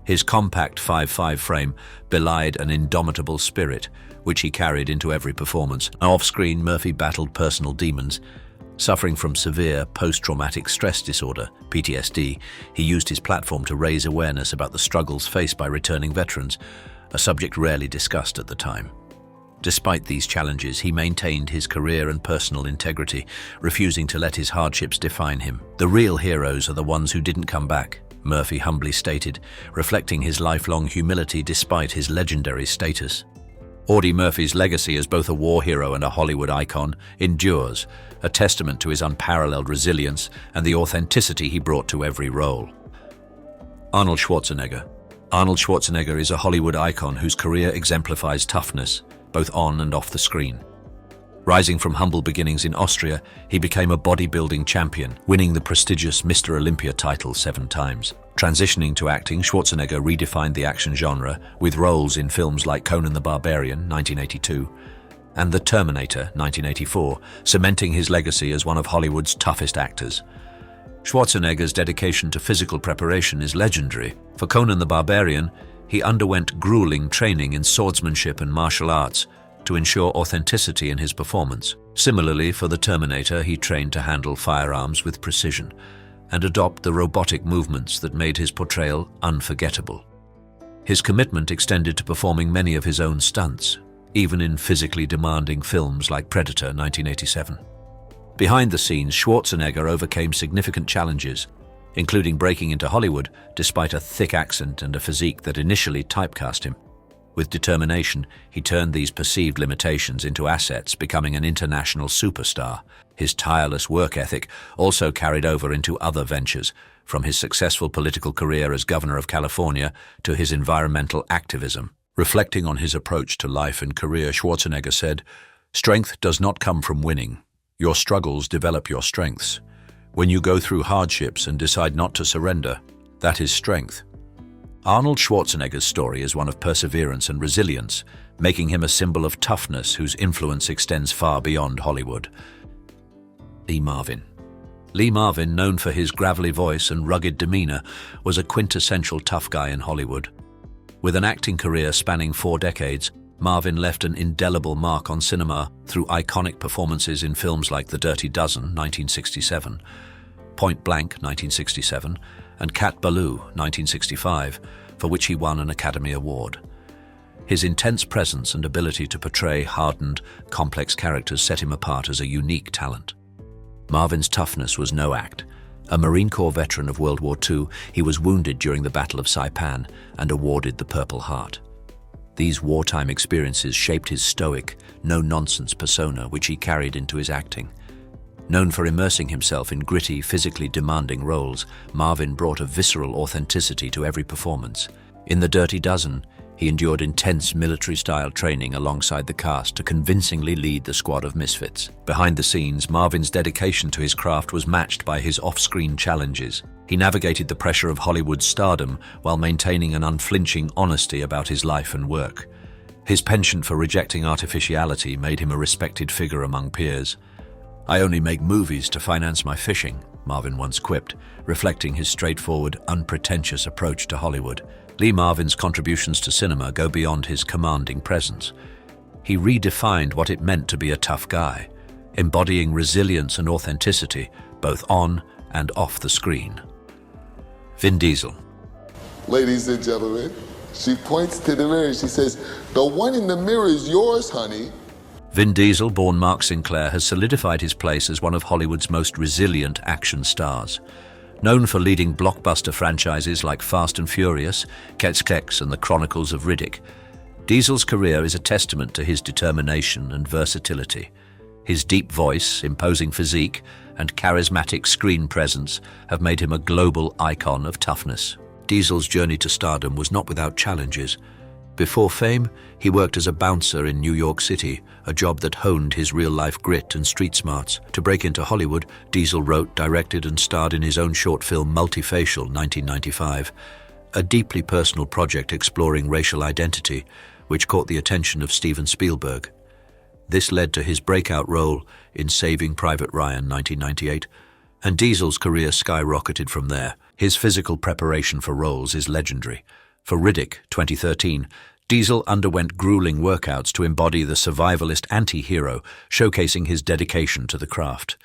His compact 5'5" frame belied an indomitable spirit, which he carried into every performance. Off-screen, Murphy battled personal demons. Suffering from severe post-traumatic stress disorder, PTSD, he used his platform to raise awareness about the struggles faced by returning veterans, a subject rarely discussed at the time. Despite these challenges, he maintained his career and personal integrity, refusing to let his hardships define him. "The real heroes are the ones who didn't come back," Murphy humbly stated, reflecting his lifelong humility despite his legendary status. Audie Murphy's legacy as both a war hero and a Hollywood icon endures, a testament to his unparalleled resilience and the authenticity he brought to every role. Arnold Schwarzenegger. Arnold Schwarzenegger is a Hollywood icon whose career exemplifies toughness, both on and off the screen. Rising from humble beginnings in Austria, he became a bodybuilding champion, winning the prestigious Mr. Olympia title 7 times. Transitioning to acting, Schwarzenegger redefined the action genre with roles in films like Conan the Barbarian, 1982, and The Terminator, 1984, cementing his legacy as one of Hollywood's toughest actors. Schwarzenegger's dedication to physical preparation is legendary. For Conan the Barbarian, he underwent grueling training in swordsmanship and martial arts to ensure authenticity in his performance. Similarly, for The Terminator, he trained to handle firearms with precision and adopt the robotic movements that made his portrayal unforgettable. His commitment extended to performing many of his own stunts, even in physically demanding films like Predator, 1987. Behind the scenes, Schwarzenegger overcame significant challenges, including breaking into Hollywood despite a thick accent and a physique that initially typecast him. With determination, he turned these perceived limitations into assets, becoming an international superstar. His tireless work ethic also carried over into other ventures, from his successful political career as governor of California to his environmental activism. Reflecting on his approach to life and career, Schwarzenegger said, "Strength does not come from winning. Your struggles develop your strengths. When you go through hardships and decide not to surrender, that is strength." Arnold Schwarzenegger's story is one of perseverance and resilience, making him a symbol of toughness whose influence extends far beyond Hollywood. Lee Marvin. Lee Marvin, known for his gravelly voice and rugged demeanor, was a quintessential tough guy in Hollywood. With an acting career spanning 4 decades, Marvin left an indelible mark on cinema through iconic performances in films like The Dirty Dozen, 1967, Point Blank, 1967, and Cat Ballou, 1965, for which he won an Academy Award. His intense presence and ability to portray hardened, complex characters set him apart as a unique talent. Marvin's toughness was no act. A Marine Corps veteran of World War II, he was wounded during the Battle of Saipan and awarded the Purple Heart. These wartime experiences shaped his stoic, no-nonsense persona, which he carried into his acting. Known for immersing himself in gritty, physically demanding roles, Marvin brought a visceral authenticity to every performance. In The Dirty Dozen, He endured intense military-style training alongside the cast to convincingly lead the squad of misfits. Behind the scenes, Marvin's dedication to his craft was matched by his off-screen challenges. He navigated the pressure of Hollywood's stardom while maintaining an unflinching honesty about his life and work. His penchant for rejecting artificiality made him a respected figure among peers. "I only make movies to finance my fishing," Marvin once quipped, reflecting his straightforward, unpretentious approach to Hollywood. Lee Marvin's contributions to cinema go beyond his commanding presence. He redefined what it meant to be a tough guy, embodying resilience and authenticity, both on and off the screen. Vin Diesel. Ladies and gentlemen, she points to the mirror. She says, "The one in the mirror is yours, honey." Vin Diesel, born Mark Sinclair, has solidified his place as one of Hollywood's most resilient action stars. Known for leading blockbuster franchises like Fast and Furious, Keks and The Chronicles of Riddick, Diesel's career is a testament to his determination and versatility. His deep voice, imposing physique, and charismatic screen presence have made him a global icon of toughness. Diesel's journey to stardom was not without challenges. Before fame, he worked as a bouncer in New York City, a job that honed his real-life grit and street smarts. To break into Hollywood, Diesel wrote, directed, and starred in his own short film Multifacial, 1995, a deeply personal project exploring racial identity, which caught the attention of Steven Spielberg. This led to his breakout role in Saving Private Ryan, 1998, and Diesel's career skyrocketed from there. His physical preparation for roles is legendary. For Riddick, 2013, Diesel underwent grueling workouts to embody the survivalist anti-hero, showcasing his dedication to the craft.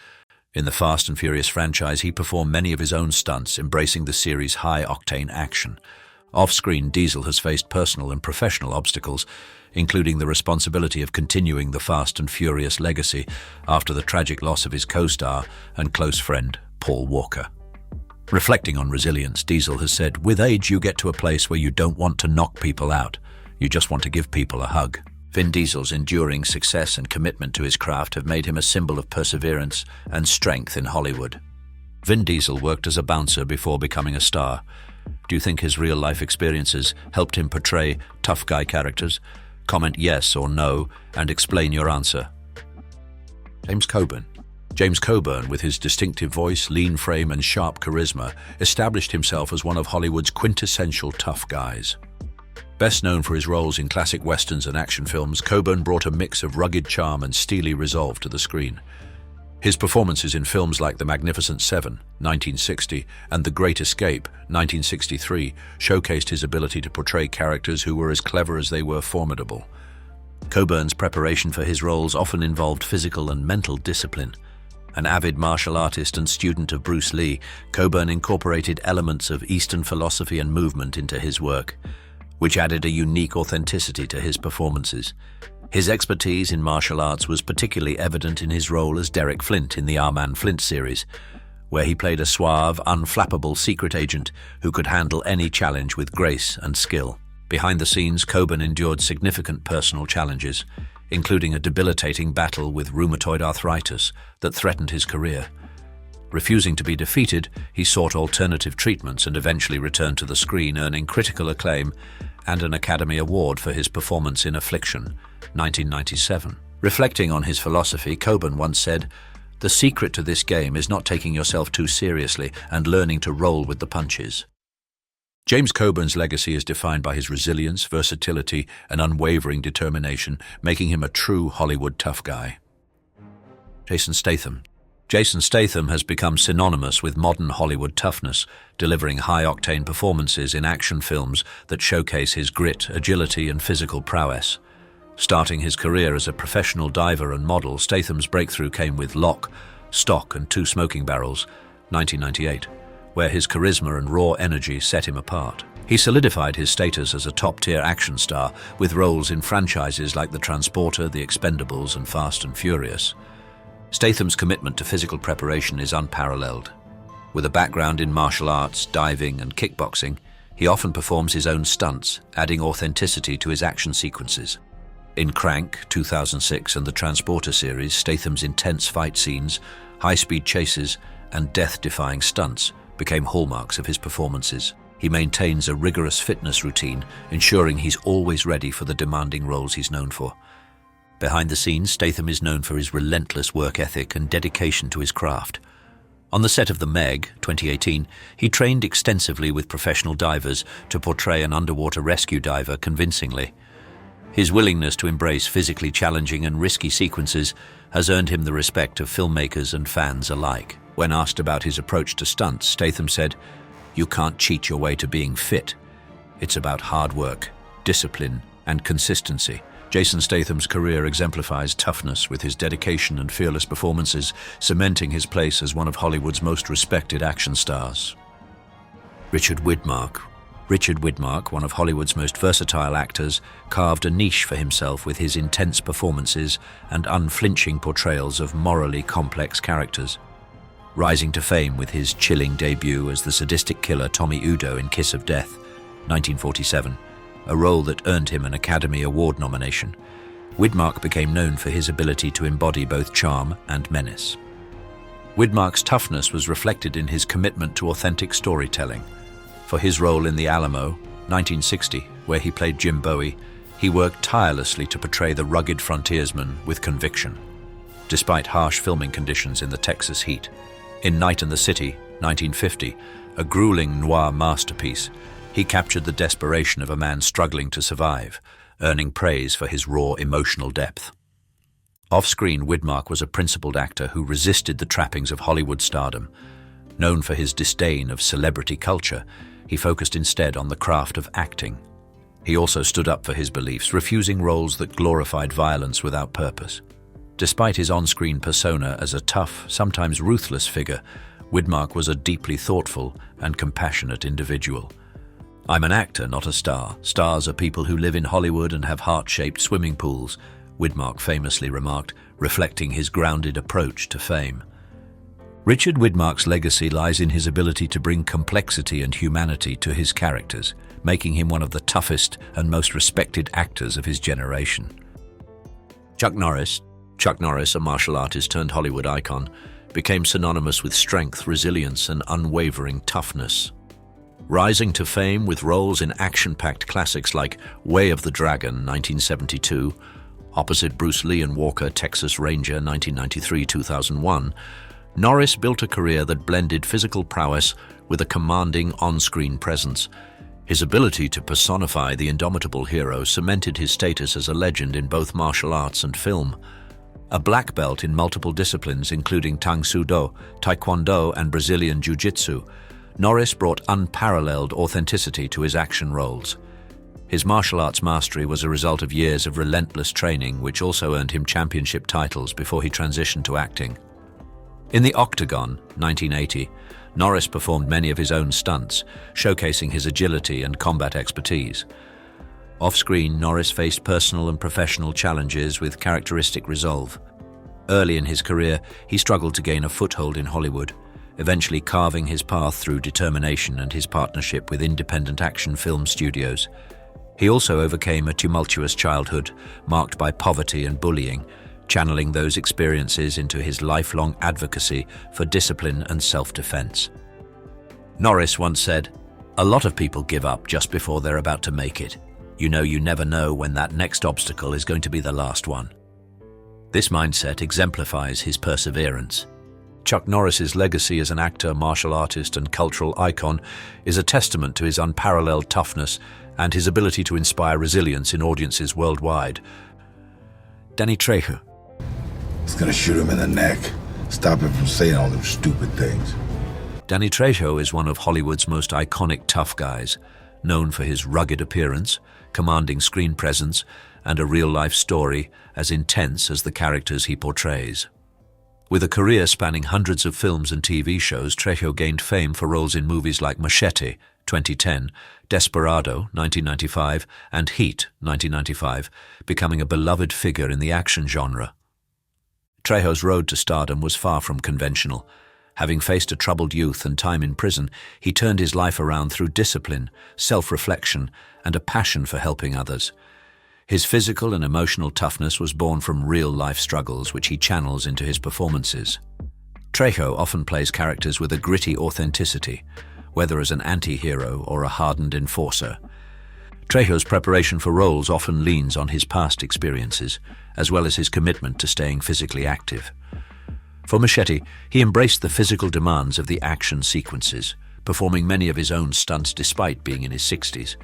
In the Fast and Furious franchise, he performed many of his own stunts, embracing the series' high-octane action. Off-screen, Diesel has faced personal and professional obstacles, including the responsibility of continuing the Fast and Furious legacy after the tragic loss of his co-star and close friend, Paul Walker. Reflecting on resilience, Diesel has said, "With age, you get to a place where you don't want to knock people out. You just want to give people a hug." Vin Diesel's enduring success and commitment to his craft have made him a symbol of perseverance and strength in Hollywood. Vin Diesel worked as a bouncer before becoming a star. Do you think his real-life experiences helped him portray tough guy characters? Comment yes or no and explain your answer. James Coburn. James Coburn, with his distinctive voice, lean frame, and sharp charisma, established himself as one of Hollywood's quintessential tough guys. Best known for his roles in classic westerns and action films, Coburn brought a mix of rugged charm and steely resolve to the screen. His performances in films like The Magnificent Seven, 1960, and The Great Escape, 1963, showcased his ability to portray characters who were as clever as they were formidable. Coburn's preparation for his roles often involved physical and mental discipline. An avid martial artist and student of Bruce Lee, Coburn incorporated elements of Eastern philosophy and movement into his work, which added a unique authenticity to his performances. His expertise in martial arts was particularly evident in his role as Derek Flint in the R-Man Flint series, where he played a suave, unflappable secret agent who could handle any challenge with grace and skill. Behind the scenes, Coburn endured significant personal challenges, including a debilitating battle with rheumatoid arthritis that threatened his career. Refusing to be defeated, he sought alternative treatments and eventually returned to the screen, earning critical acclaim and an Academy Award for his performance in Affliction, 1997. Reflecting on his philosophy, Coburn once said, "The secret to this game is not taking yourself too seriously and learning to roll with the punches." James Coburn's legacy is defined by his resilience, versatility, and unwavering determination, making him a true Hollywood tough guy. Jason Statham. Jason Statham has become synonymous with modern Hollywood toughness, delivering high-octane performances in action films that showcase his grit, agility, and physical prowess. Starting his career as a professional diver and model, Statham's breakthrough came with Lock, Stock, and Two Smoking Barrels, 1998. Where his charisma and raw energy set him apart. He solidified his status as a top-tier action star with roles in franchises like The Transporter, The Expendables, and Fast and Furious. Statham's commitment to physical preparation is unparalleled. With a background in martial arts, diving, and kickboxing, he often performs his own stunts, adding authenticity to his action sequences. In Crank, 2006, and The Transporter series, Statham's intense fight scenes, high-speed chases, and death-defying stunts became hallmarks of his performances. He maintains a rigorous fitness routine, ensuring he's always ready for the demanding roles he's known for. Behind the scenes, Statham is known for his relentless work ethic and dedication to his craft. On the set of The Meg, 2018, he trained extensively with professional divers to portray an underwater rescue diver convincingly. His willingness to embrace physically challenging and risky sequences has earned him the respect of filmmakers and fans alike. When asked about his approach to stunts, Statham said, "You can't cheat your way to being fit. It's about hard work, discipline, and consistency." Jason Statham's career exemplifies toughness with his dedication and fearless performances, cementing his place as one of Hollywood's most respected action stars. Richard Widmark, one of Hollywood's most versatile actors, carved a niche for himself with his intense performances and unflinching portrayals of morally complex characters. Rising to fame with his chilling debut as the sadistic killer Tommy Udo in Kiss of Death, 1947, a role that earned him an Academy Award nomination, Widmark became known for his ability to embody both charm and menace. Widmark's toughness was reflected in his commitment to authentic storytelling. For his role in The Alamo, 1960, where he played Jim Bowie, he worked tirelessly to portray the rugged frontiersman with conviction. Despite harsh filming conditions in the Texas heat, in Night in the City, 1950, a grueling noir masterpiece, he captured the desperation of a man struggling to survive, earning praise for his raw emotional depth. Off-screen, Widmark was a principled actor who resisted the trappings of Hollywood stardom. Known for his disdain of celebrity culture, he focused instead on the craft of acting. He also stood up for his beliefs, refusing roles that glorified violence without purpose. Despite his on-screen persona as a tough, sometimes ruthless figure, Widmark was a deeply thoughtful and compassionate individual. "I'm an actor, not a star. Stars are people who live in Hollywood and have heart-shaped swimming pools," Widmark famously remarked, reflecting his grounded approach to fame. Richard Widmark's legacy lies in his ability to bring complexity and humanity to his characters, making him one of the toughest and most respected actors of his generation. Chuck Norris, a martial artist turned Hollywood icon, became synonymous with strength, resilience, and unwavering toughness. Rising to fame with roles in action-packed classics like Way of the Dragon, 1972, opposite Bruce Lee and Walker, Texas Ranger, 1993-2001, Norris built a career that blended physical prowess with a commanding on-screen presence. His ability to personify the indomitable hero cemented his status as a legend in both martial arts and film. A black belt in multiple disciplines including Tang Soo Do, Taekwondo, and Brazilian Jiu-Jitsu, Norris brought unparalleled authenticity to his action roles. His martial arts mastery was a result of years of relentless training, which also earned him championship titles before he transitioned to acting. In The Octagon, 1980, Norris performed many of his own stunts, showcasing his agility and combat expertise. Off-screen, Norris faced personal and professional challenges with characteristic resolve. Early in his career, he struggled to gain a foothold in Hollywood, eventually carving his path through determination and his partnership with independent action film studios. He also overcame a tumultuous childhood marked by poverty and bullying, channeling those experiences into his lifelong advocacy for discipline and self-defense. Norris once said, "A lot of people give up just before they're about to make it. You never know when that next obstacle is going to be the last one." This mindset exemplifies his perseverance. Chuck Norris's legacy as an actor, martial artist, and cultural icon is a testament to his unparalleled toughness and his ability to inspire resilience in audiences worldwide. Danny Trejo. It's gonna shoot him in the neck. Stop him from saying all those stupid things. Danny Trejo is one of Hollywood's most iconic tough guys, known for his rugged appearance, commanding screen presence, and a real-life story as intense as the characters he portrays. With a career spanning hundreds of films and TV shows, Trejo gained fame for roles in movies like Machete, 2010, Desperado, 1995, and Heat, 1995, becoming a beloved figure in the action genre. Trejo's road to stardom was far from conventional. Having faced a troubled youth and time in prison, he turned his life around through discipline, self-reflection, and a passion for helping others. His physical and emotional toughness was born from real-life struggles, which he channels into his performances. Trejo often plays characters with a gritty authenticity, whether as an anti-hero or a hardened enforcer. Trejo's preparation for roles often leans on his past experiences, as well as his commitment to staying physically active. For Machete, he embraced the physical demands of the action sequences, performing many of his own stunts despite being in his 60s.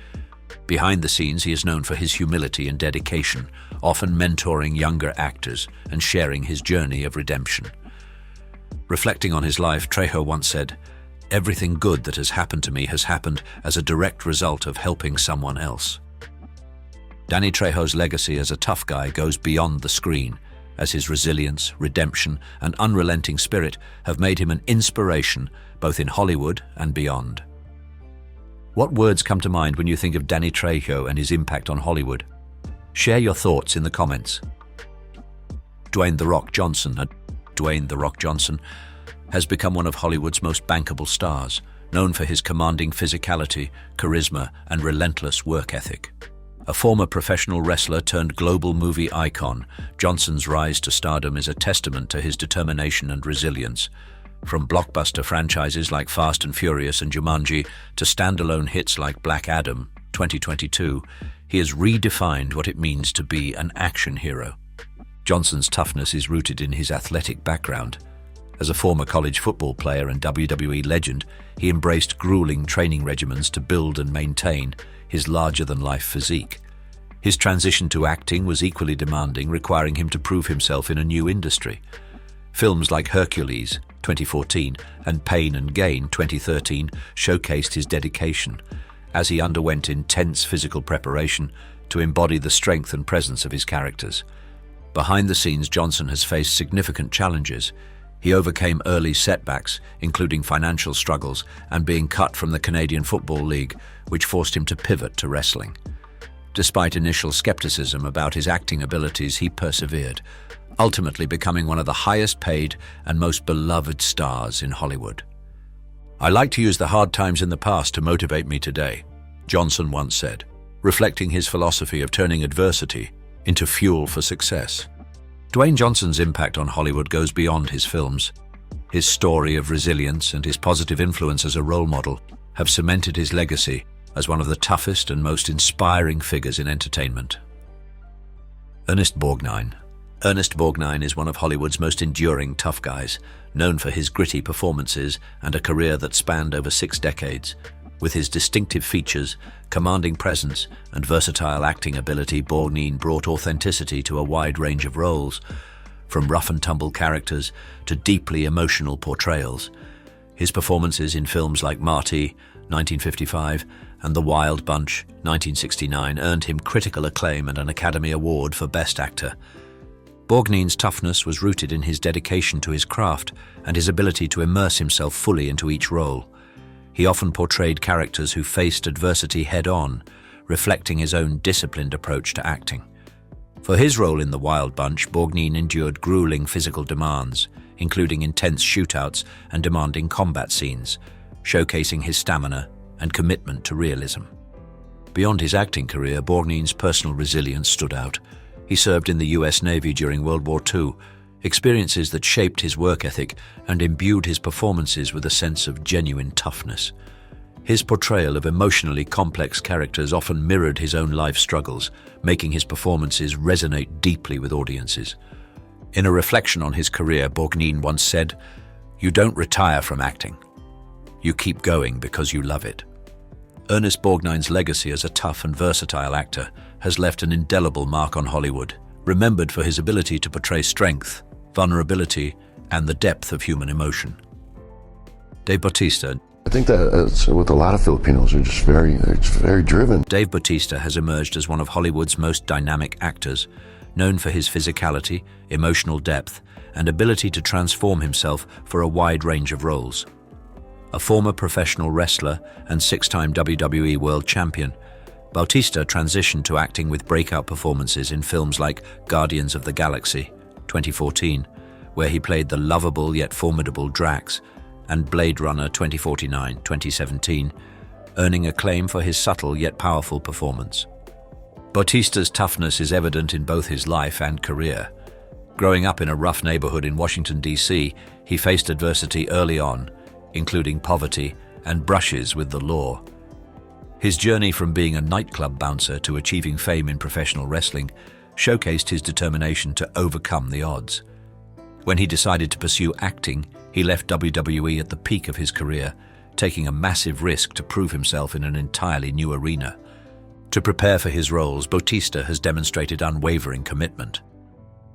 Behind the scenes, he is known for his humility and dedication, often mentoring younger actors and sharing his journey of redemption. Reflecting on his life, Trejo once said, "Everything good that has happened to me has happened as a direct result of helping someone else." Danny Trejo's legacy as a tough guy goes beyond the screen, as his resilience, redemption, and unrelenting spirit have made him an inspiration both in Hollywood and beyond. What words come to mind when you think of Danny Trejo and his impact on Hollywood? Share your thoughts in the comments. Dwayne "The Rock" Johnson has become one of Hollywood's most bankable stars, known for his commanding physicality, charisma, and relentless work ethic. A former professional wrestler turned global movie icon, Johnson's rise to stardom is a testament to his determination and resilience. From blockbuster franchises like Fast and Furious and Jumanji to standalone hits like Black Adam, 2022, he has redefined what it means to be an action hero. Johnson's toughness is rooted in his athletic background. As a former college football player and WWE legend, he embraced grueling training regimens to build and maintain his larger-than-life physique. His transition to acting was equally demanding, requiring him to prove himself in a new industry. Films like Hercules, 2014, and Pain and Gain, 2013, showcased his dedication, as he underwent intense physical preparation to embody the strength and presence of his characters. Behind the scenes, Johnson has faced significant challenges. He overcame early setbacks, including financial struggles and being cut from the Canadian Football League, which forced him to pivot to wrestling. Despite initial skepticism about his acting abilities, he persevered, ultimately becoming one of the highest-paid and most beloved stars in Hollywood. "I like to use the hard times in the past to motivate me today," Johnson once said, reflecting his philosophy of turning adversity into fuel for success. Dwayne Johnson's impact on Hollywood goes beyond his films. His story of resilience and his positive influence as a role model have cemented his legacy as one of the toughest and most inspiring figures in entertainment. Ernest Borgnine. Ernest Borgnine is one of Hollywood's most enduring tough guys, known for his gritty performances and a career that spanned over 6 decades. With his distinctive features, commanding presence, and versatile acting ability, Borgnine brought authenticity to a wide range of roles, from rough-and-tumble characters to deeply emotional portrayals. His performances in films like Marty, 1955, and The Wild Bunch, 1969, earned him critical acclaim and an Academy Award for Best Actor. Borgnine's toughness was rooted in his dedication to his craft and his ability to immerse himself fully into each role. He often portrayed characters who faced adversity head-on, reflecting his own disciplined approach to acting. For his role in The Wild Bunch, Borgnine endured grueling physical demands, including intense shootouts and demanding combat scenes, showcasing his stamina and commitment to realism. Beyond his acting career, Borgnine's personal resilience stood out. He served in the US Navy during World War II, experiences that shaped his work ethic and imbued his performances with a sense of genuine toughness. His portrayal of emotionally complex characters often mirrored his own life struggles, making his performances resonate deeply with audiences. In a reflection on his career, Borgnine once said, "You don't retire from acting. You keep going because you love it." Ernest Borgnine's legacy as a tough and versatile actor has left an indelible mark on Hollywood, remembered for his ability to portray strength, vulnerability, and the depth of human emotion. Dave Bautista. I think that with a lot of Filipinos are just very driven. Dave Bautista has emerged as one of Hollywood's most dynamic actors, known for his physicality, emotional depth, and ability to transform himself for a wide range of roles. A former professional wrestler and 6-time WWE World Champion, Bautista transitioned to acting with breakout performances in films like Guardians of the Galaxy, 2014, where he played the lovable yet formidable Drax, and Blade Runner 2049, 2017, earning acclaim for his subtle yet powerful performance. Bautista's toughness is evident in both his life and career. Growing up in a rough neighborhood in Washington, D.C., he faced adversity early on, including poverty and brushes with the law. His journey from being a nightclub bouncer to achieving fame in professional wrestling showcased his determination to overcome the odds. When he decided to pursue acting, he left WWE at the peak of his career, taking a massive risk to prove himself in an entirely new arena. To prepare for his roles, Bautista has demonstrated unwavering commitment.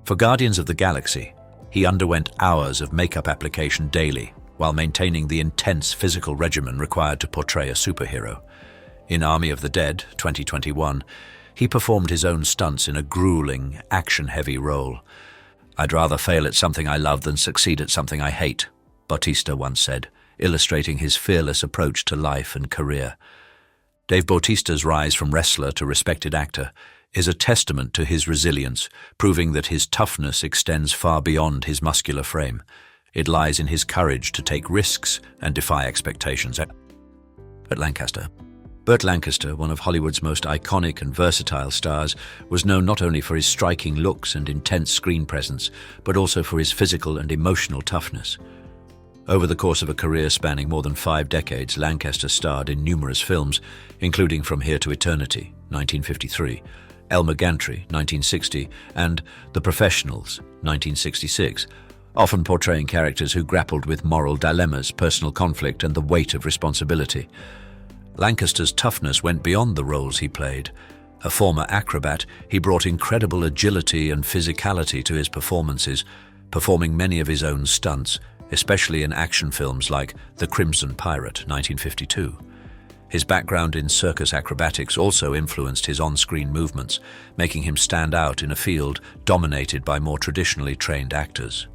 For Guardians of the Galaxy, he underwent hours of makeup application daily, while maintaining the intense physical regimen required to portray a superhero. In Army of the Dead, 2021, he performed his own stunts in a grueling, action-heavy role. "I'd rather fail at something I love than succeed at something I hate," Bautista once said, illustrating his fearless approach to life and career. Dave Bautista's rise from wrestler to respected actor is a testament to his resilience, proving that his toughness extends far beyond his muscular frame. It lies in his courage to take risks and defy expectations. Burt Lancaster. Burt Lancaster, one of Hollywood's most iconic and versatile stars, was known not only for his striking looks and intense screen presence, but also for his physical and emotional toughness. Over the course of a career spanning more than 5 decades, Lancaster starred in numerous films, including From Here to Eternity, 1953, Elmer Gantry, 1960, and The Professionals, 1966, often portraying characters who grappled with moral dilemmas, personal conflict, and the weight of responsibility. Lancaster's toughness went beyond the roles he played. A former acrobat, he brought incredible agility and physicality to his performances, performing many of his own stunts, especially in action films like The Crimson Pirate, 1952. His background in circus acrobatics also influenced his on-screen movements, making him stand out in a field dominated by more traditionally trained actors.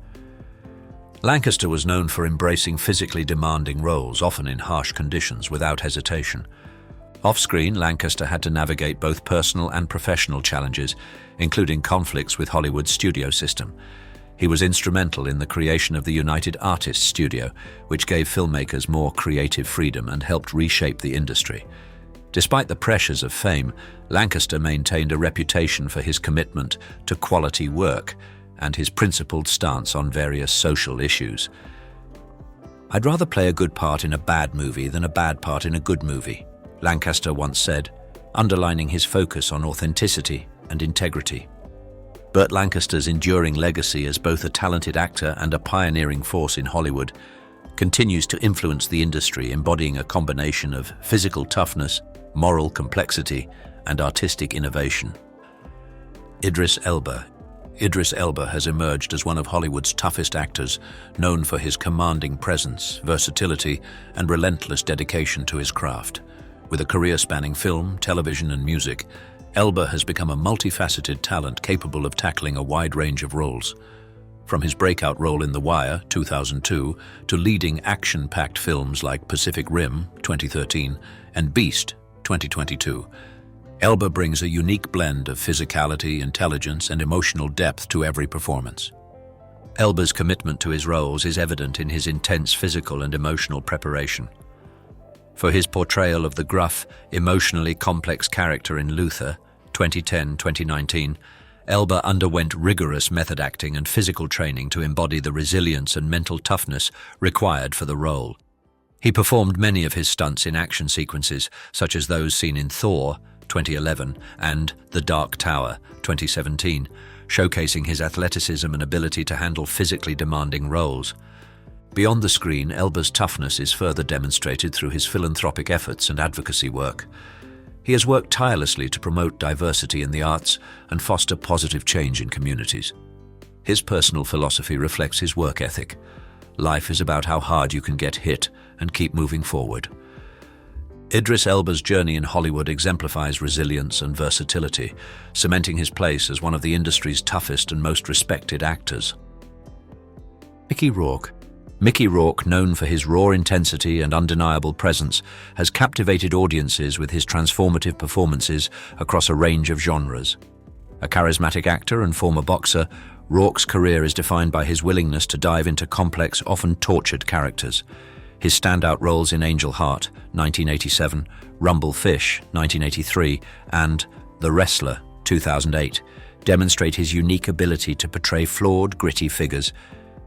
Lancaster was known for embracing physically demanding roles, often in harsh conditions, without hesitation. Off-screen, Lancaster had to navigate both personal and professional challenges, including conflicts with Hollywood's studio system. He was instrumental in the creation of the United Artists Studio, which gave filmmakers more creative freedom and helped reshape the industry. Despite the pressures of fame, Lancaster maintained a reputation for his commitment to quality work and his principled stance on various social issues. "I'd rather play a good part in a bad movie than a bad part in a good movie," Lancaster once said, underlining his focus on authenticity and integrity. Burt Lancaster's enduring legacy as both a talented actor and a pioneering force in Hollywood continues to influence the industry, embodying a combination of physical toughness, moral complexity, and artistic innovation. Idris Elba. Idris Elba has emerged as one of Hollywood's toughest actors, known for his commanding presence, versatility, and relentless dedication to his craft. With a career spanning film, television, and music, Elba has become a multifaceted talent capable of tackling a wide range of roles. From his breakout role in The Wire, 2002, to leading action-packed films like Pacific Rim, 2013, and Beast, 2022, Elba brings a unique blend of physicality, intelligence, and emotional depth to every performance. Elba's commitment to his roles is evident in his intense physical and emotional preparation. For his portrayal of the gruff, emotionally complex character in Luther, 2010-2019, Elba underwent rigorous method acting and physical training to embody the resilience and mental toughness required for the role. He performed many of his stunts in action sequences, such as those seen in Thor, 2011, and The Dark Tower, 2017, showcasing his athleticism and ability to handle physically demanding roles. Beyond the screen, Elba's toughness is further demonstrated through his philanthropic efforts and advocacy work. He has worked tirelessly to promote diversity in the arts and foster positive change in communities. His personal philosophy reflects his work ethic. Life is about how hard you can get hit and keep moving forward. Idris Elba's journey in Hollywood exemplifies resilience and versatility, cementing his place as one of the industry's toughest and most respected actors. Mickey Rourke. Mickey Rourke, known for his raw intensity and undeniable presence, has captivated audiences with his transformative performances across a range of genres. A charismatic actor and former boxer, Rourke's career is defined by his willingness to dive into complex, often tortured characters. His standout roles in Angel Heart, 1987, Rumble Fish, 1983, and The Wrestler, 2008, demonstrate his unique ability to portray flawed, gritty figures,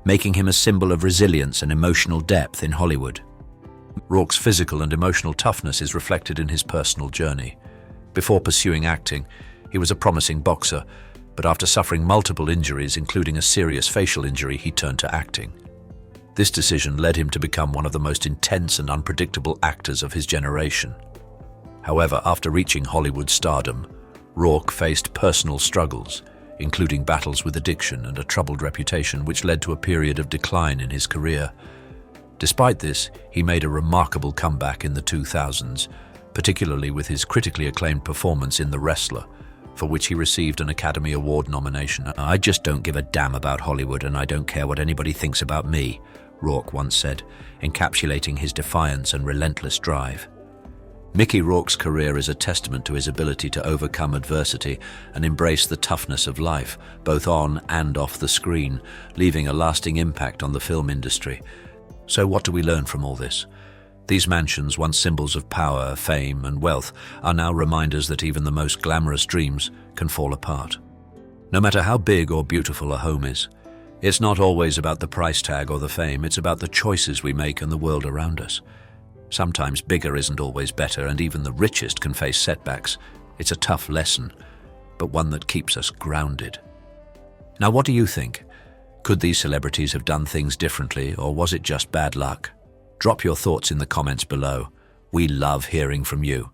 making him a symbol of resilience and emotional depth in Hollywood. Rourke's physical and emotional toughness is reflected in his personal journey. Before pursuing acting, he was a promising boxer, but after suffering multiple injuries, including a serious facial injury, he turned to acting. This decision led him to become one of the most intense and unpredictable actors of his generation. However, after reaching Hollywood stardom, Rourke faced personal struggles, including battles with addiction and a troubled reputation, which led to a period of decline in his career. Despite this, he made a remarkable comeback in the 2000s, particularly with his critically acclaimed performance in The Wrestler, for which he received an Academy Award nomination. "I just don't give a damn about Hollywood, and I don't care what anybody thinks about me," Rourke once said, encapsulating his defiance and relentless drive. Mickey Rourke's career is a testament to his ability to overcome adversity and embrace the toughness of life, both on and off the screen, leaving a lasting impact on the film industry. So what do we learn from all this? These mansions, once symbols of power, fame, and wealth, are now reminders that even the most glamorous dreams can fall apart. No matter how big or beautiful a home is, it's not always about the price tag or the fame, it's about the choices we make and the world around us. Sometimes bigger isn't always better, and even the richest can face setbacks. It's a tough lesson, but one that keeps us grounded. Now, what do you think? Could these celebrities have done things differently, or was it just bad luck? Drop your thoughts in the comments below. We love hearing from you.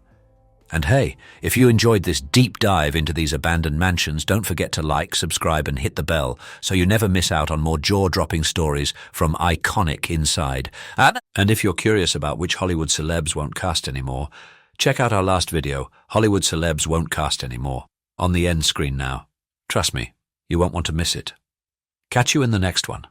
And hey, if you enjoyed this deep dive into these abandoned mansions, don't forget to like, subscribe, and hit the bell so you never miss out on more jaw-dropping stories from Iconic Inside. And if you're curious about which Hollywood celebs won't cast anymore, check out our last video, Hollywood Celebs Won't Cast Anymore, on the end screen now. Trust me, you won't want to miss it. Catch you in the next one.